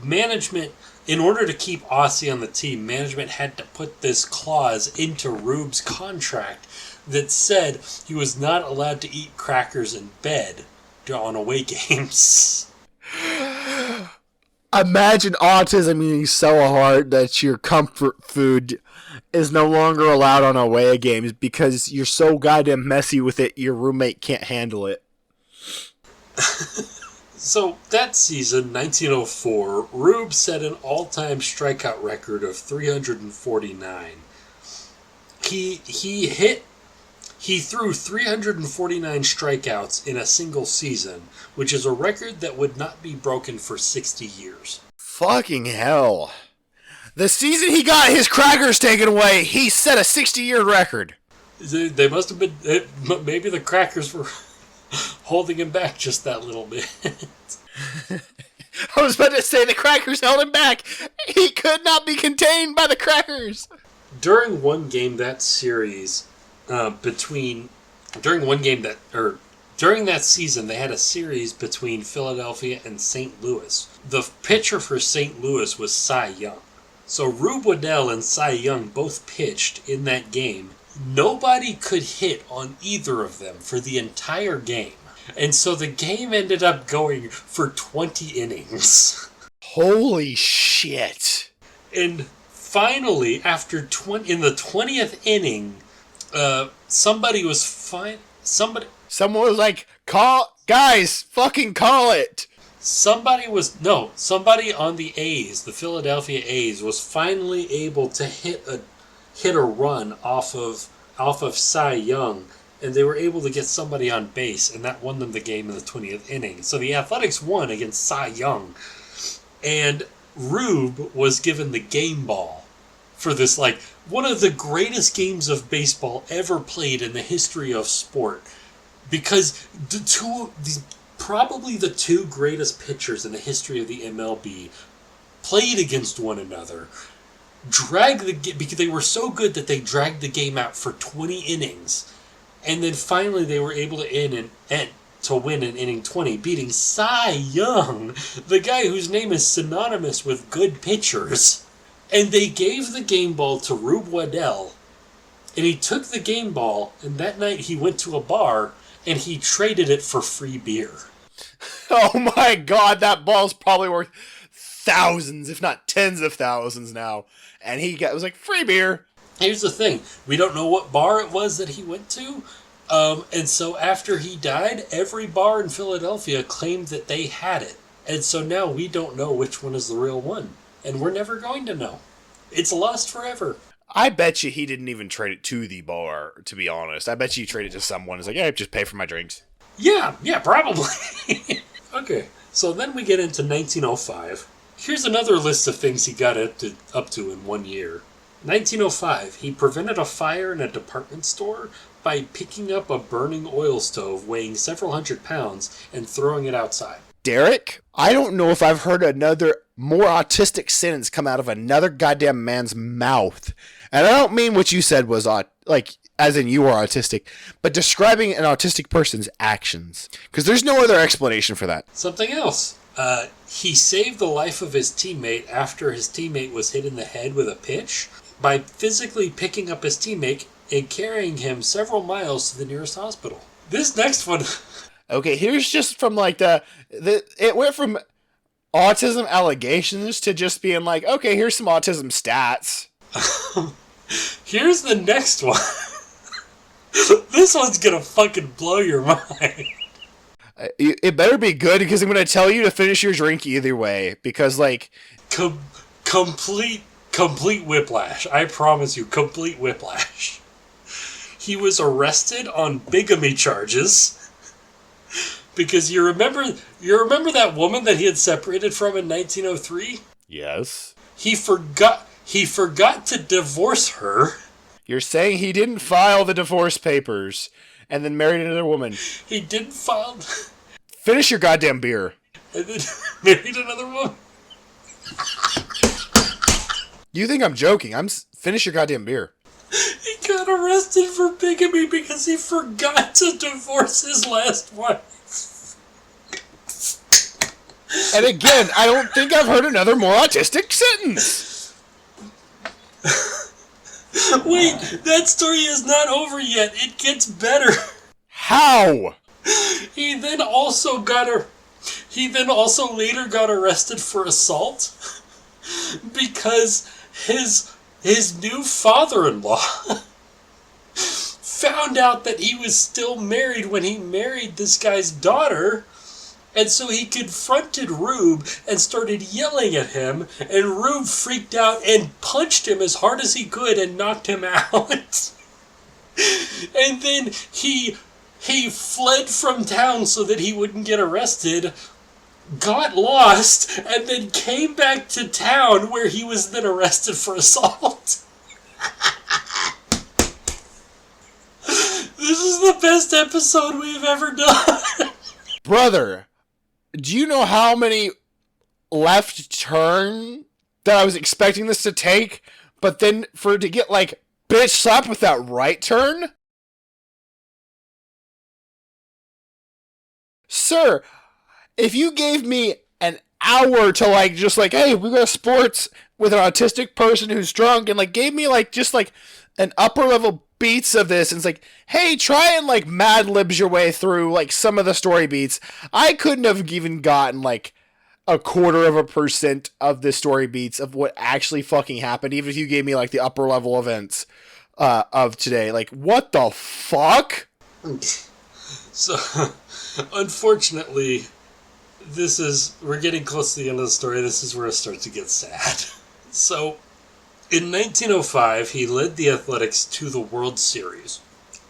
management, in order to keep Aussie on the team, management had to put this clause into Rube's contract that said he was not allowed to eat crackers in bed on away games. Imagine autism being so hard that your comfort food is no longer allowed on away games because you're so goddamn messy with it, your roommate can't handle it. So that season, 1904, Rube set an all-time strikeout record of 349. He threw 349 strikeouts in a single season, which is a record that would not be broken for 60 years. Fucking hell. The season he got his crackers taken away, he set a 60-year record. They must have been... Maybe the crackers were holding him back just that little bit. I was about to say the crackers held him back. He could not be contained by the crackers. During one game that series, during that season, they had a series between Philadelphia and St. Louis. The pitcher for St. Louis was Cy Young. So Rube Waddell and Cy Young both pitched in that game. Nobody could hit on either of them for the entire game. And so the game ended up going for 20 innings. Holy shit. And finally, in the 20th inning, somebody was fine. Someone was like, guys, fucking call it. Somebody on the A's, the Philadelphia A's, was finally able to hit a run off of Cy Young, and they were able to get somebody on base, and that won them the game in the 20th inning. So the Athletics won against Cy Young, and Rube was given the game ball for this, like, one of the greatest games of baseball ever played in the history of sport, because probably the two greatest pitchers in the history of the MLB played against one another, because they were so good that they dragged the game out for 20 innings, and then finally they were able to win in inning 20, beating Cy Young, the guy whose name is synonymous with good pitchers. And they gave the game ball to Rube Waddell, and he took the game ball, and that night he went to a bar, and he traded it for free beer. Oh my god, that ball's probably worth thousands, if not tens of thousands now. And was like, free beer. Here's the thing. We don't know what bar it was that he went to. And so after he died, every bar in Philadelphia claimed that they had it. And so now we don't know which one is the real one. And we're never going to know. It's lost forever. I bet you he didn't even trade it to the bar, to be honest. I bet you traded it to someone. It's like, yeah, just pay for my drinks. Yeah, probably. Okay, so then we get into 1905. Here's another list of things he got up to in 1 year. 1905, he prevented a fire in a department store by picking up a burning oil stove weighing several hundred pounds and throwing it outside. Derek, I don't know if I've heard another more autistic sentence come out of another goddamn man's mouth. And I don't mean what you said was, as in you are autistic, but describing an autistic person's actions. Because there's no other explanation for that. Something else. He saved the life of his teammate after his teammate was hit in the head with a pitch by physically picking up his teammate and carrying him several miles to the nearest hospital. This next one... Okay, here's just from it went from autism allegations to just being like, okay, here's some autism stats. Here's the next one. This one's gonna fucking blow your mind. It better be good because I'm gonna tell you to finish your drink either way because complete whiplash. I promise you, complete whiplash. He was arrested on bigamy charges. Because you remember that woman that he had separated from in 1903? Yes. He forgot to divorce her. You're saying he didn't file the divorce papers and then married another woman. He didn't file... Finish your goddamn beer. And then married another woman. You think I'm joking? Finish your goddamn beer. He got arrested for bigamy because he forgot to divorce his last wife. And again, I don't think I've heard another more autistic sentence. Wait, that story is not over yet. It gets better. How? He then also later got arrested for assault because his new father-in-law found out that he was still married when he married this guy's daughter, and so he confronted Rube and started yelling at him, and Rube freaked out and punched him as hard as he could and knocked him out. And then he fled from town so that he wouldn't get arrested, got lost, and then came back to town where he was then arrested for assault. This is the best episode we've ever done. Brother, do you know how many left turn that I was expecting this to take, but then for it to get, like, bitch slapped with that right turn? Sir, if you gave me an hour to, like, just, like, hey, we got sports with an autistic person who's drunk, and, like, gave me, like, just, like, an upper level beats of this, and it's like, hey, try and, like, Mad Libs your way through, like, some of the story beats, I couldn't have even gotten, like, 0.25% of the story beats of what actually fucking happened, even if you gave me, like, the upper level events of today. Like, what the fuck? So, unfortunately, we're getting close to the end of the story. This is where it starts to get sad. So, in 1905, he led the Athletics to the World Series.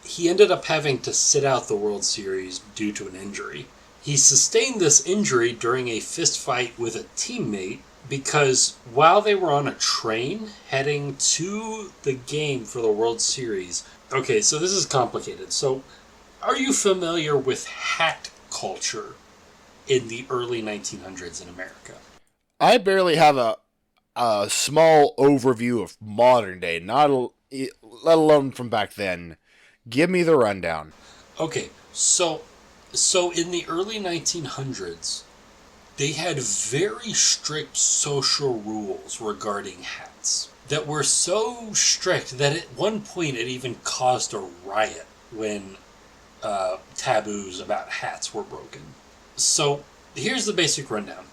He ended up having to sit out the World Series due to an injury. He sustained this injury during a fist fight with a teammate because while they were on a train heading to the game for the World Series... Okay, so this is complicated. So, are you familiar with hat culture in the early 1900s in America? I barely have a small overview of modern day, let alone from back then. Give me the rundown. Okay, so in the early 1900s, they had very strict social rules regarding hats that were so strict that at one point it even caused a riot when taboos about hats were broken. So here's the basic rundown.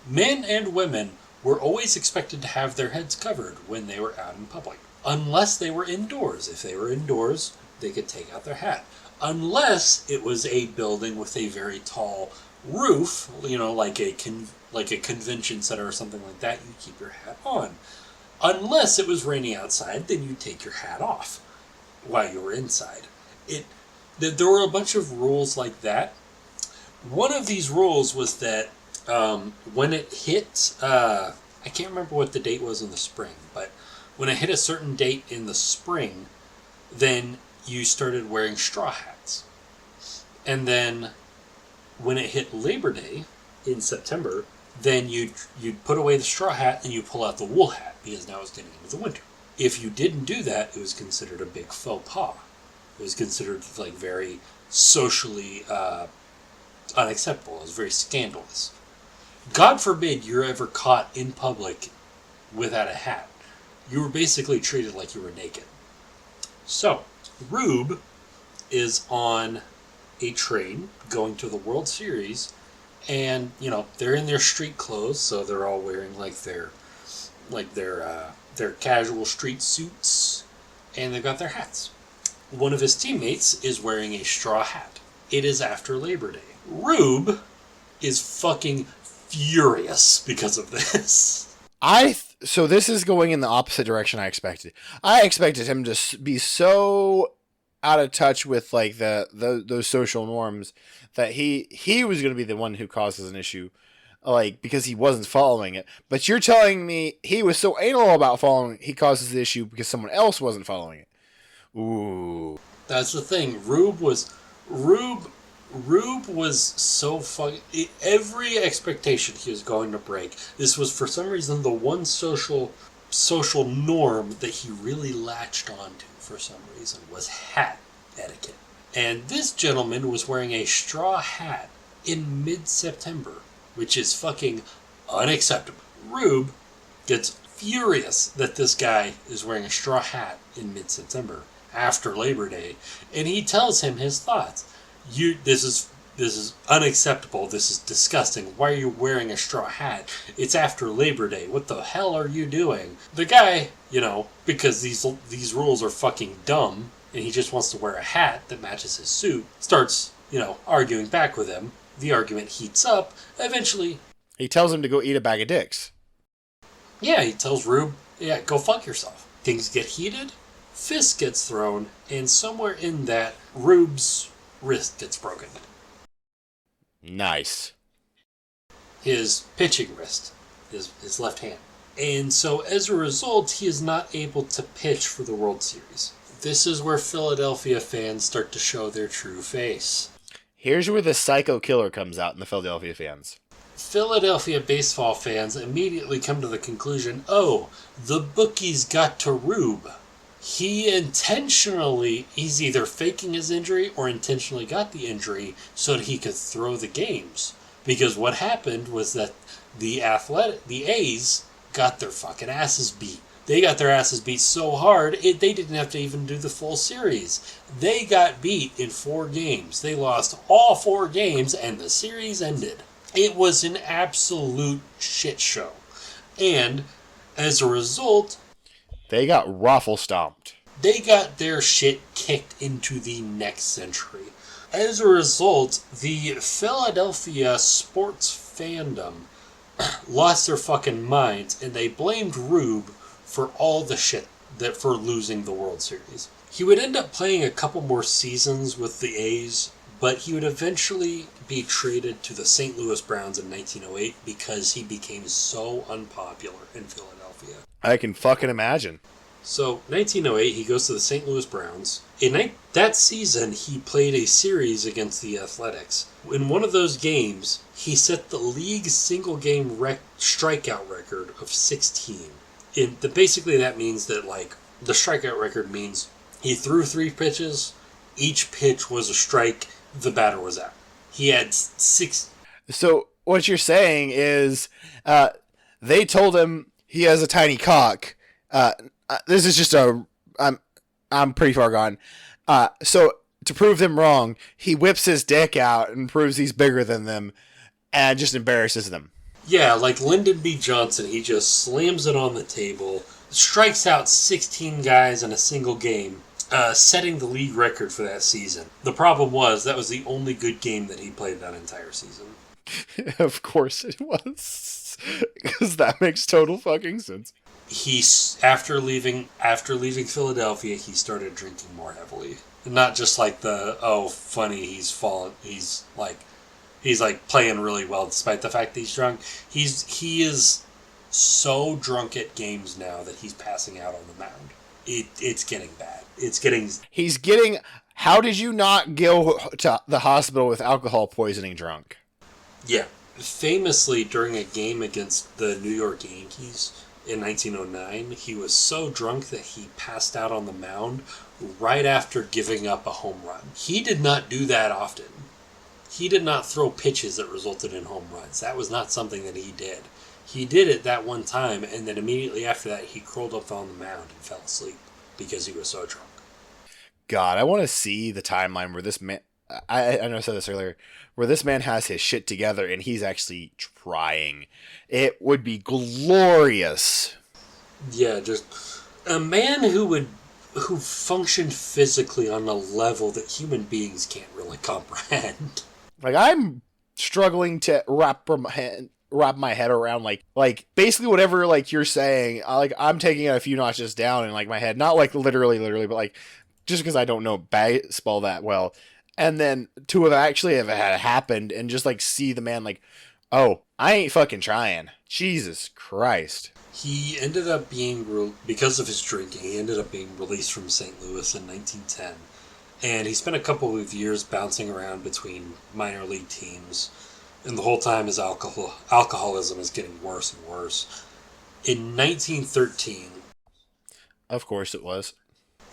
Men and women were always expected to have their heads covered when they were out in public, unless they were indoors. If they were indoors, they could take out their hat. Unless it was a building with a very tall roof, like a convention center or something like that, you keep your hat on. Unless it was raining outside, then you take your hat off while you were inside. There were a bunch of rules like that. One of these rules was that when it hit, I can't remember what the date was in the spring, but when it hit a certain date in the spring, then you started wearing straw hats. And then when it hit Labor Day in September, then you'd put away the straw hat and you pull out the wool hat, because now it's getting into the winter. If you didn't do that, it was considered a big faux pas. It was considered like very socially unacceptable. It was very scandalous. God forbid you're ever caught in public without a hat. You were basically treated like you were naked. So, Rube is on a train going to the World Series, and they're in their street clothes, so they're all wearing like their casual street suits, and they've got their hats. One of his teammates is wearing a straw hat. It is after Labor Day. Rube is fucking furious because of this. So this is going in the opposite direction I expected. I expected him to be so out of touch with like those social norms that he was going to be the one who causes an issue, like because he wasn't following it. But you're telling me he was so anal about following, he causes the issue because someone else wasn't following it. Ooh, that's the thing. Rube Rube was so every expectation he was going to break. This was, for some reason, the one social norm that he really latched onto for some reason was hat etiquette. And this gentleman was wearing a straw hat in mid-September, which is fucking unacceptable. Rube gets furious that this guy is wearing a straw hat in mid-September after Labor Day, and he tells him his thoughts. This is unacceptable. This is disgusting. Why are you wearing a straw hat? It's after Labor Day. What the hell are you doing? The guy, because these rules are fucking dumb, and he just wants to wear a hat that matches his suit, starts, arguing back with him. The argument heats up. Eventually, he tells him to go eat a bag of dicks. Yeah, he tells Rube, go fuck yourself. Things get heated, fist gets thrown, and somewhere in that, Rube's wrist gets broken. Nice. His pitching wrist, his left hand. And so as a result, he is not able to pitch for the World Series. This is where Philadelphia fans start to show their true face. Here's where the psycho killer comes out in the Philadelphia fans. Philadelphia baseball fans immediately come to the conclusion, the bookies got to Rube. He's either faking his injury or intentionally got the injury so that he could throw the games. Because what happened was that the A's got their fucking asses beat. They got their asses beat so hard, they didn't have to even do the full series. They got beat in 4 games. They lost all 4 games, and the series ended. It was an absolute shit show. And, as a result, they got raffle stomped. They got their shit kicked into the next century. As a result, the Philadelphia sports fandom lost their fucking minds, and they blamed Rube for all the shit for losing the World Series. He would end up playing a couple more seasons with the A's, but he would eventually be traded to the St. Louis Browns in 1908 because he became so unpopular in Philadelphia. I can fucking imagine. So, 1908, he goes to the St. Louis Browns. In that season, he played a series against the Athletics. In one of those games, he set the league's single-game strikeout record of 16. Basically, that means that, the strikeout record means he threw 3 pitches, each pitch was a strike, the batter was out. He had 6... So, what you're saying is, they told him he has a tiny cock. This is just I'm pretty far gone. So, to prove them wrong, he whips his dick out and proves he's bigger than them, and just embarrasses them. Yeah, like Lyndon B. Johnson, he just slams it on the table, strikes out 16 guys in a single game, setting the league record for that season. The problem was, that was the only good game that he played that entire season. Of course it was. Because that makes total fucking sense. After leaving Philadelphia, he started drinking more heavily. Not just funny, he's playing really well despite the fact that he's drunk. He is so drunk at games now that he's passing out on the mound. It's getting bad. He's getting... How did you not go to the hospital with alcohol poisoning drunk? Yeah. Famously, during a game against the New York Yankees in 1909, he was so drunk that he passed out on the mound right after giving up a home run. He did not do that often. He did not throw pitches that resulted in home runs. That was not something that he did. He did it that one time, and then immediately after that, he curled up on the mound and fell asleep because he was so drunk. God, I want to see the timeline where this man... I know I said this earlier, where this man has his shit together and he's actually trying. It would be glorious. Yeah, just a man who functioned physically on a level that human beings can't really comprehend. I'm struggling to wrap my head around like basically whatever you're saying. I'm taking it a few notches down in my head, not literally, but just because I don't know baseball that well. And then to have actually have had it happened and just see the man oh, I ain't fucking trying. Jesus Christ. He ended up being, because of his drinking, he ended up being released from St. Louis in 1910. And he spent a couple of years bouncing around between minor league teams. And the whole time his alcoholism is getting worse and worse. In 1913... Of course it was.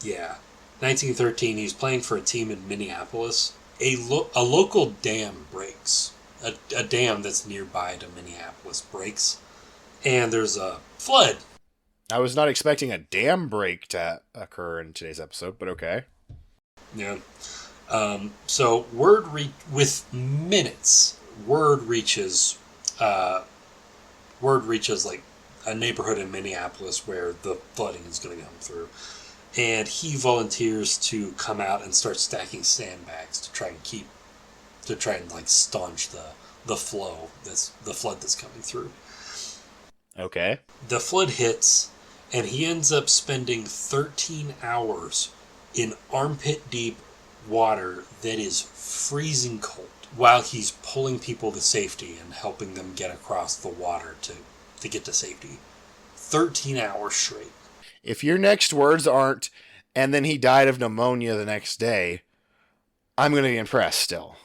Yeah. 1913, he's playing for a team in Minneapolis. A local dam breaks. A dam that's nearby to Minneapolis breaks. And there's a flood. I was not expecting a dam break to occur in today's episode, but okay. Yeah. So with minutes, word reaches like a neighborhood in Minneapolis where the flooding is going to come through. And he volunteers to come out and start stacking sandbags to try and like staunch the flow, the flood that's coming through. Okay. The flood hits, and he ends up spending 13 hours in armpit-deep water that is freezing cold while he's pulling people to safety and helping them get across the water to get to safety. 13 hours straight. If your next words aren't, and then he died of pneumonia the next day, I'm going to be impressed still.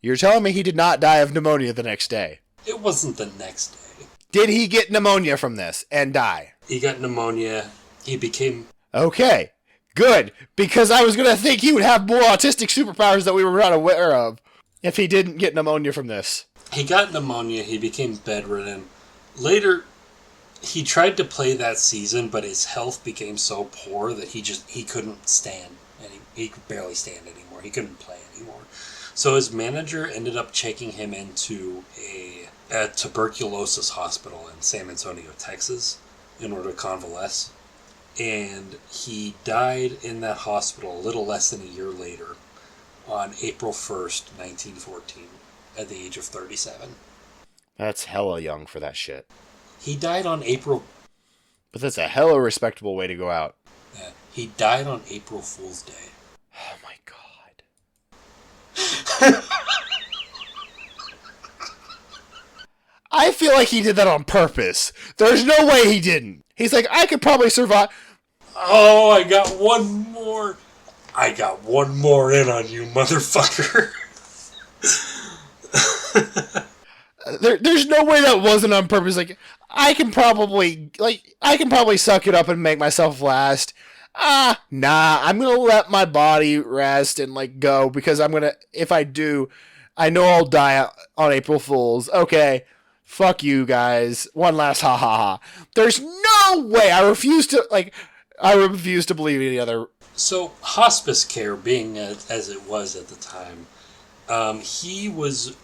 You're telling me he did not die of pneumonia the next day? It wasn't the next day. Did he get pneumonia from this and die? He got pneumonia. He became... Okay, good. Because I was going to think he would have more autistic superpowers that we were not aware of if he didn't get pneumonia from this. He got pneumonia. He became bedridden. Later, he tried to play that season, but his health became so poor that he couldn't stand. And he could barely stand anymore. He couldn't play anymore. So his manager ended up checking him into a tuberculosis hospital in San Antonio, Texas, in order to convalesce. And he died in that hospital a little less than a year later on April 1st, 1914, at the age of 37. That's hella young for that shit. He died on April... But that's a hella respectable way to go out. Yeah, he died on April Fool's Day. Oh my god. I feel like he did that on purpose. There's no way he didn't. He's like, I could probably survive. Oh, I got one more. I got one more in on you, motherfucker. There's no way that wasn't on purpose. Like, I can probably suck it up and make myself last. Nah, I'm gonna let my body rest and like go because if I do, I know I'll die on April Fool's. Okay, fuck you guys. One last ha ha ha. There's no way. I refuse to believe any other. So hospice care, being as it was at the time, he was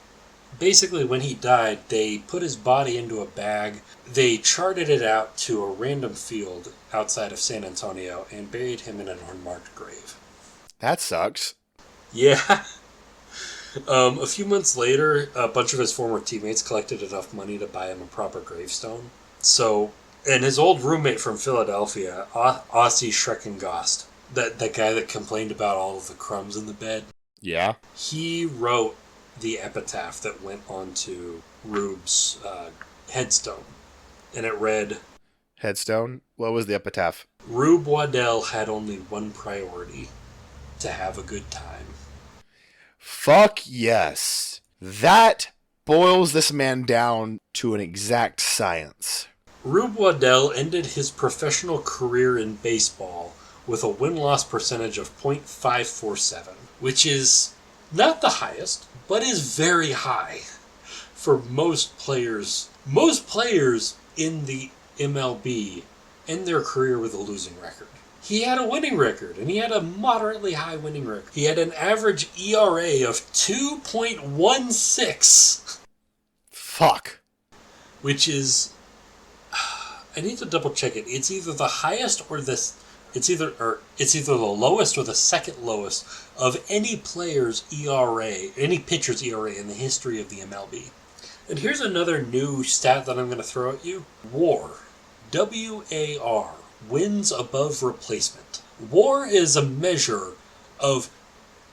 basically, when he died, they put his body into a bag. They charted it out to a random field outside of San Antonio and buried him in an unmarked grave. That sucks. Yeah. A few months later, a bunch of his former teammates collected enough money to buy him a proper gravestone. So, and his old roommate from Philadelphia, Ossie Schreckengost, that guy that complained about all of the crumbs in the bed. Yeah. He wrote the epitaph that went onto Rube's headstone. And it read... Headstone? What was the epitaph? Rube Waddell had only one priority: to have a good time. Fuck yes. That boils this man down to an exact science. Rube Waddell ended his professional career in baseball with a win-loss percentage of .547, which is not the highest, but is very high for most players. Most players in the MLB end their career with a losing record. He had a winning record, and he had a moderately high winning record. He had an average ERA of 2.16. Fuck. Which is... I need to double check it. It's either the highest or it's either the lowest or the second lowest of any player's ERA, any pitcher's ERA in the history of the MLB. And here's another new stat that I'm going to throw at you. WAR. WAR. Wins above replacement. WAR is a measure of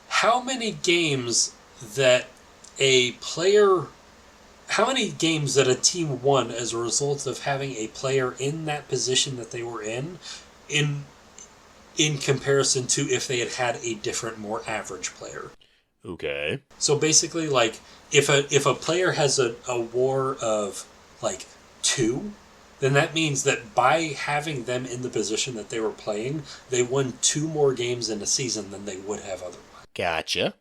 how many games that a team won as a result of having a player in that position that they were in in comparison to if they had a different, more average player. Okay. So basically, like, if a player has a WAR of, like, 2, then that means that by having them in the position that they were playing, they won 2 more games in a season than they would have otherwise. Gotcha.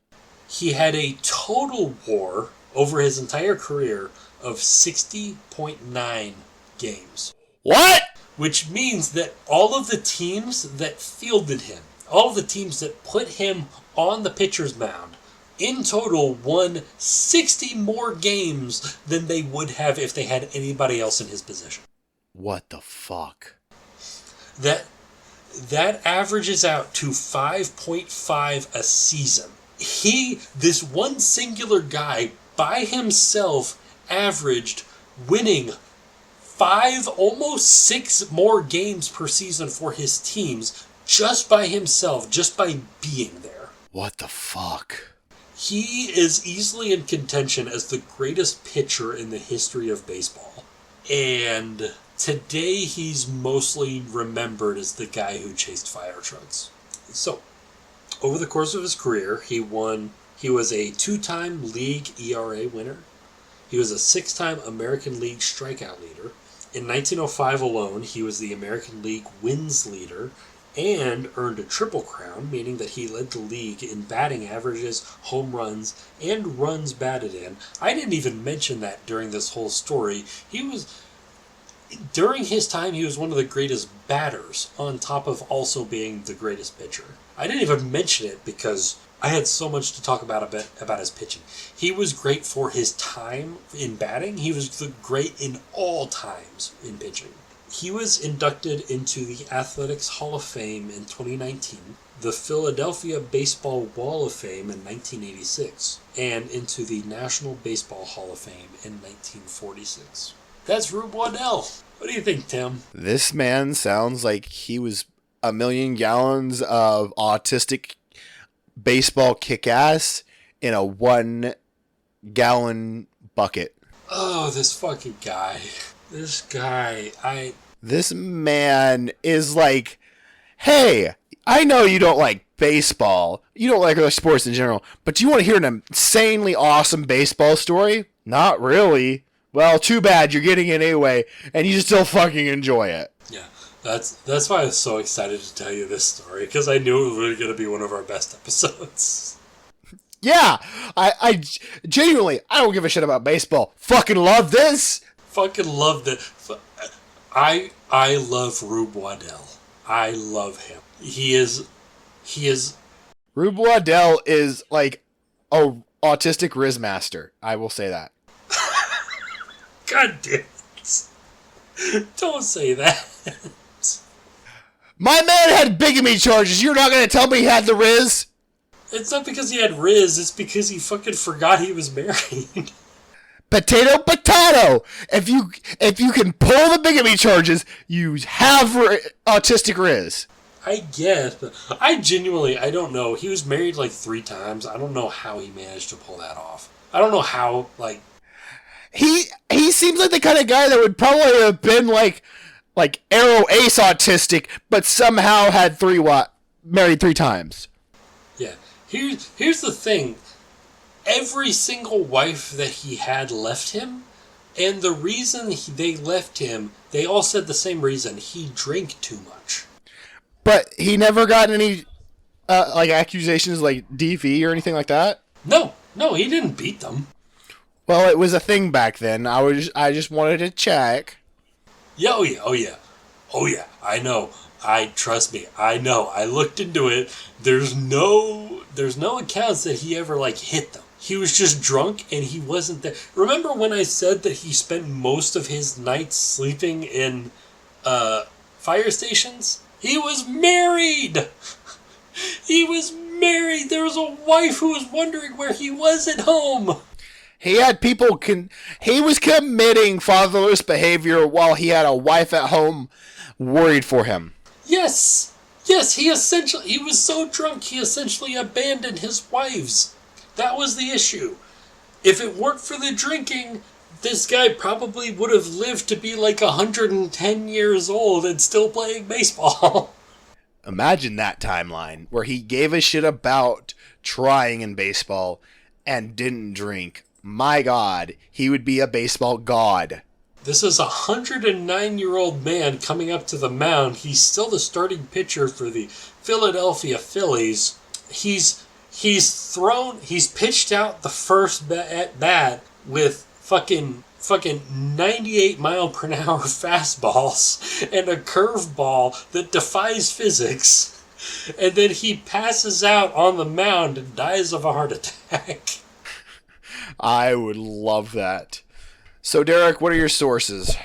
He had a total WAR over his entire career of 60.9 games. What? Which means that all of the teams that fielded him, all of the teams that put him on the pitcher's mound, in total won 60 more games than they would have if they had anybody else in his position. What the fuck? That averages out to 5.5 a season. This one singular guy by himself averaged winning 5, almost 6 more games per season for his teams just by himself, just by being there. What the fuck? He is easily in contention as the greatest pitcher in the history of baseball. And today he's mostly remembered as the guy who chased fire trucks. So, over the course of his career, he was a 2-time league ERA winner. He was a 6-time American League strikeout leader. In 1905 alone, he was the American League wins leader and earned a triple crown, meaning that he led the league in batting averages, home runs, and runs batted in. I didn't even mention that during this whole story. During his time, he was one of the greatest batters, on top of also being the greatest pitcher. I didn't even mention it because I had so much to talk about his pitching. He was great for his time in batting. He was great in all times in pitching. He was inducted into the Athletics Hall of Fame in 2019, the Philadelphia Baseball Wall of Fame in 1986, and into the National Baseball Hall of Fame in 1946. That's Rube Waddell. What do you think, Tim? This man sounds like he was a million gallons of autistic baseball kick-ass in a 1-gallon bucket. Oh, this fucking guy. This man is like, hey, I know you don't like baseball. You don't like other sports in general, but do you want to hear an insanely awesome baseball story? Not really. Well, too bad. You're getting it anyway, and you still fucking enjoy it. Yeah, that's why I was so excited to tell you this story, because I knew it was really going to be one of our best episodes. Yeah, I genuinely, I don't give a shit about baseball. Fucking love this. Fucking love it. I love Rube Waddell. I love him. He is. Rube Waddell is like a autistic Riz master. I will say that. God damn it. Don't say that. My man had bigamy charges. You're not going to tell me he had the Riz? It's not because he had Riz. It's because he fucking forgot he was married. Potato, potato. If you can pull the bigamy charges, you have autistic Riz. I guess, but I don't know. He was married like 3 times. I don't know how he managed to pull that off. I don't know how, like... He seems like the kind of guy that would probably have been like Arrow Ace autistic, but somehow had married 3 times. Yeah. Here's the thing. Every single wife that he had left him, and the reason they left him, they all said the same reason. He drank too much. But he never got any accusations like DV or anything like that? No, he didn't beat them. Well, it was a thing back then. I just wanted to check. Yeah, oh yeah. I know. Trust me. I know. I looked into it. There's no accounts that he ever hit them. He was just drunk and he wasn't there. Remember when I said that he spent most of his nights sleeping in fire stations? He was married. He was married. There was a wife who was wondering where he was at home. He had people he was committing fatherless behavior while he had a wife at home worried for him. Yes, he was so drunk he essentially abandoned his wives. That was the issue. If it weren't for the drinking, this guy probably would have lived to be 110 years old and still playing baseball. Imagine that timeline where he gave a shit about trying in baseball and didn't drink. My God, he would be a baseball god. This is a 109-year-old man coming up to the mound. He's still the starting pitcher for the Philadelphia Phillies. He's pitched out the first at bat with fucking 98 mile per hour fastballs and a curveball that defies physics. And then he passes out on the mound and dies of a heart attack. I would love that. So, Derek, what are your sources?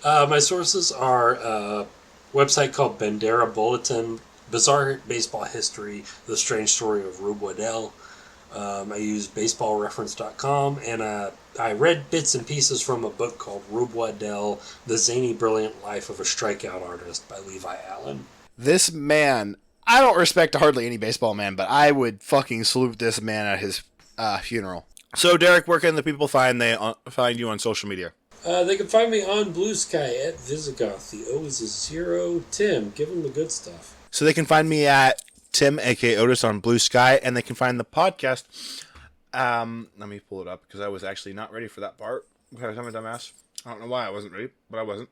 My sources are a website called Bandera Bulletin, Bizarre Baseball History, The Strange Story of Rube Waddell. I use baseballreference.com, and I read bits and pieces from a book called Rube Waddell, The Zany Brilliant Life of a Strikeout Artist by Levi Allen. This man, I don't respect hardly any baseball man, but I would fucking salute this man at his funeral. So, Derek, where can the people find you on social media? They can find me on Blue Sky at Visigoth. The O is a 0. Tim, give them the good stuff. So they can find me at Tim, a.k.a. Otis, on Blue Sky, and they can find the podcast. Let me pull it up, because I was actually not ready for that part. Because I'm a dumbass. I don't know why I wasn't ready, but I wasn't.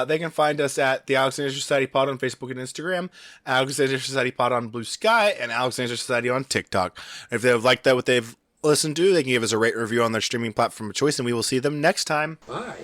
They can find us at the Alexander Society Pod on Facebook and Instagram, Alexander Society Pod on Blue Sky, and Alexander Society on TikTok. If they've liked what they've listened to, they can give us a rate review on their streaming platform of choice, and we will see them next time. Bye.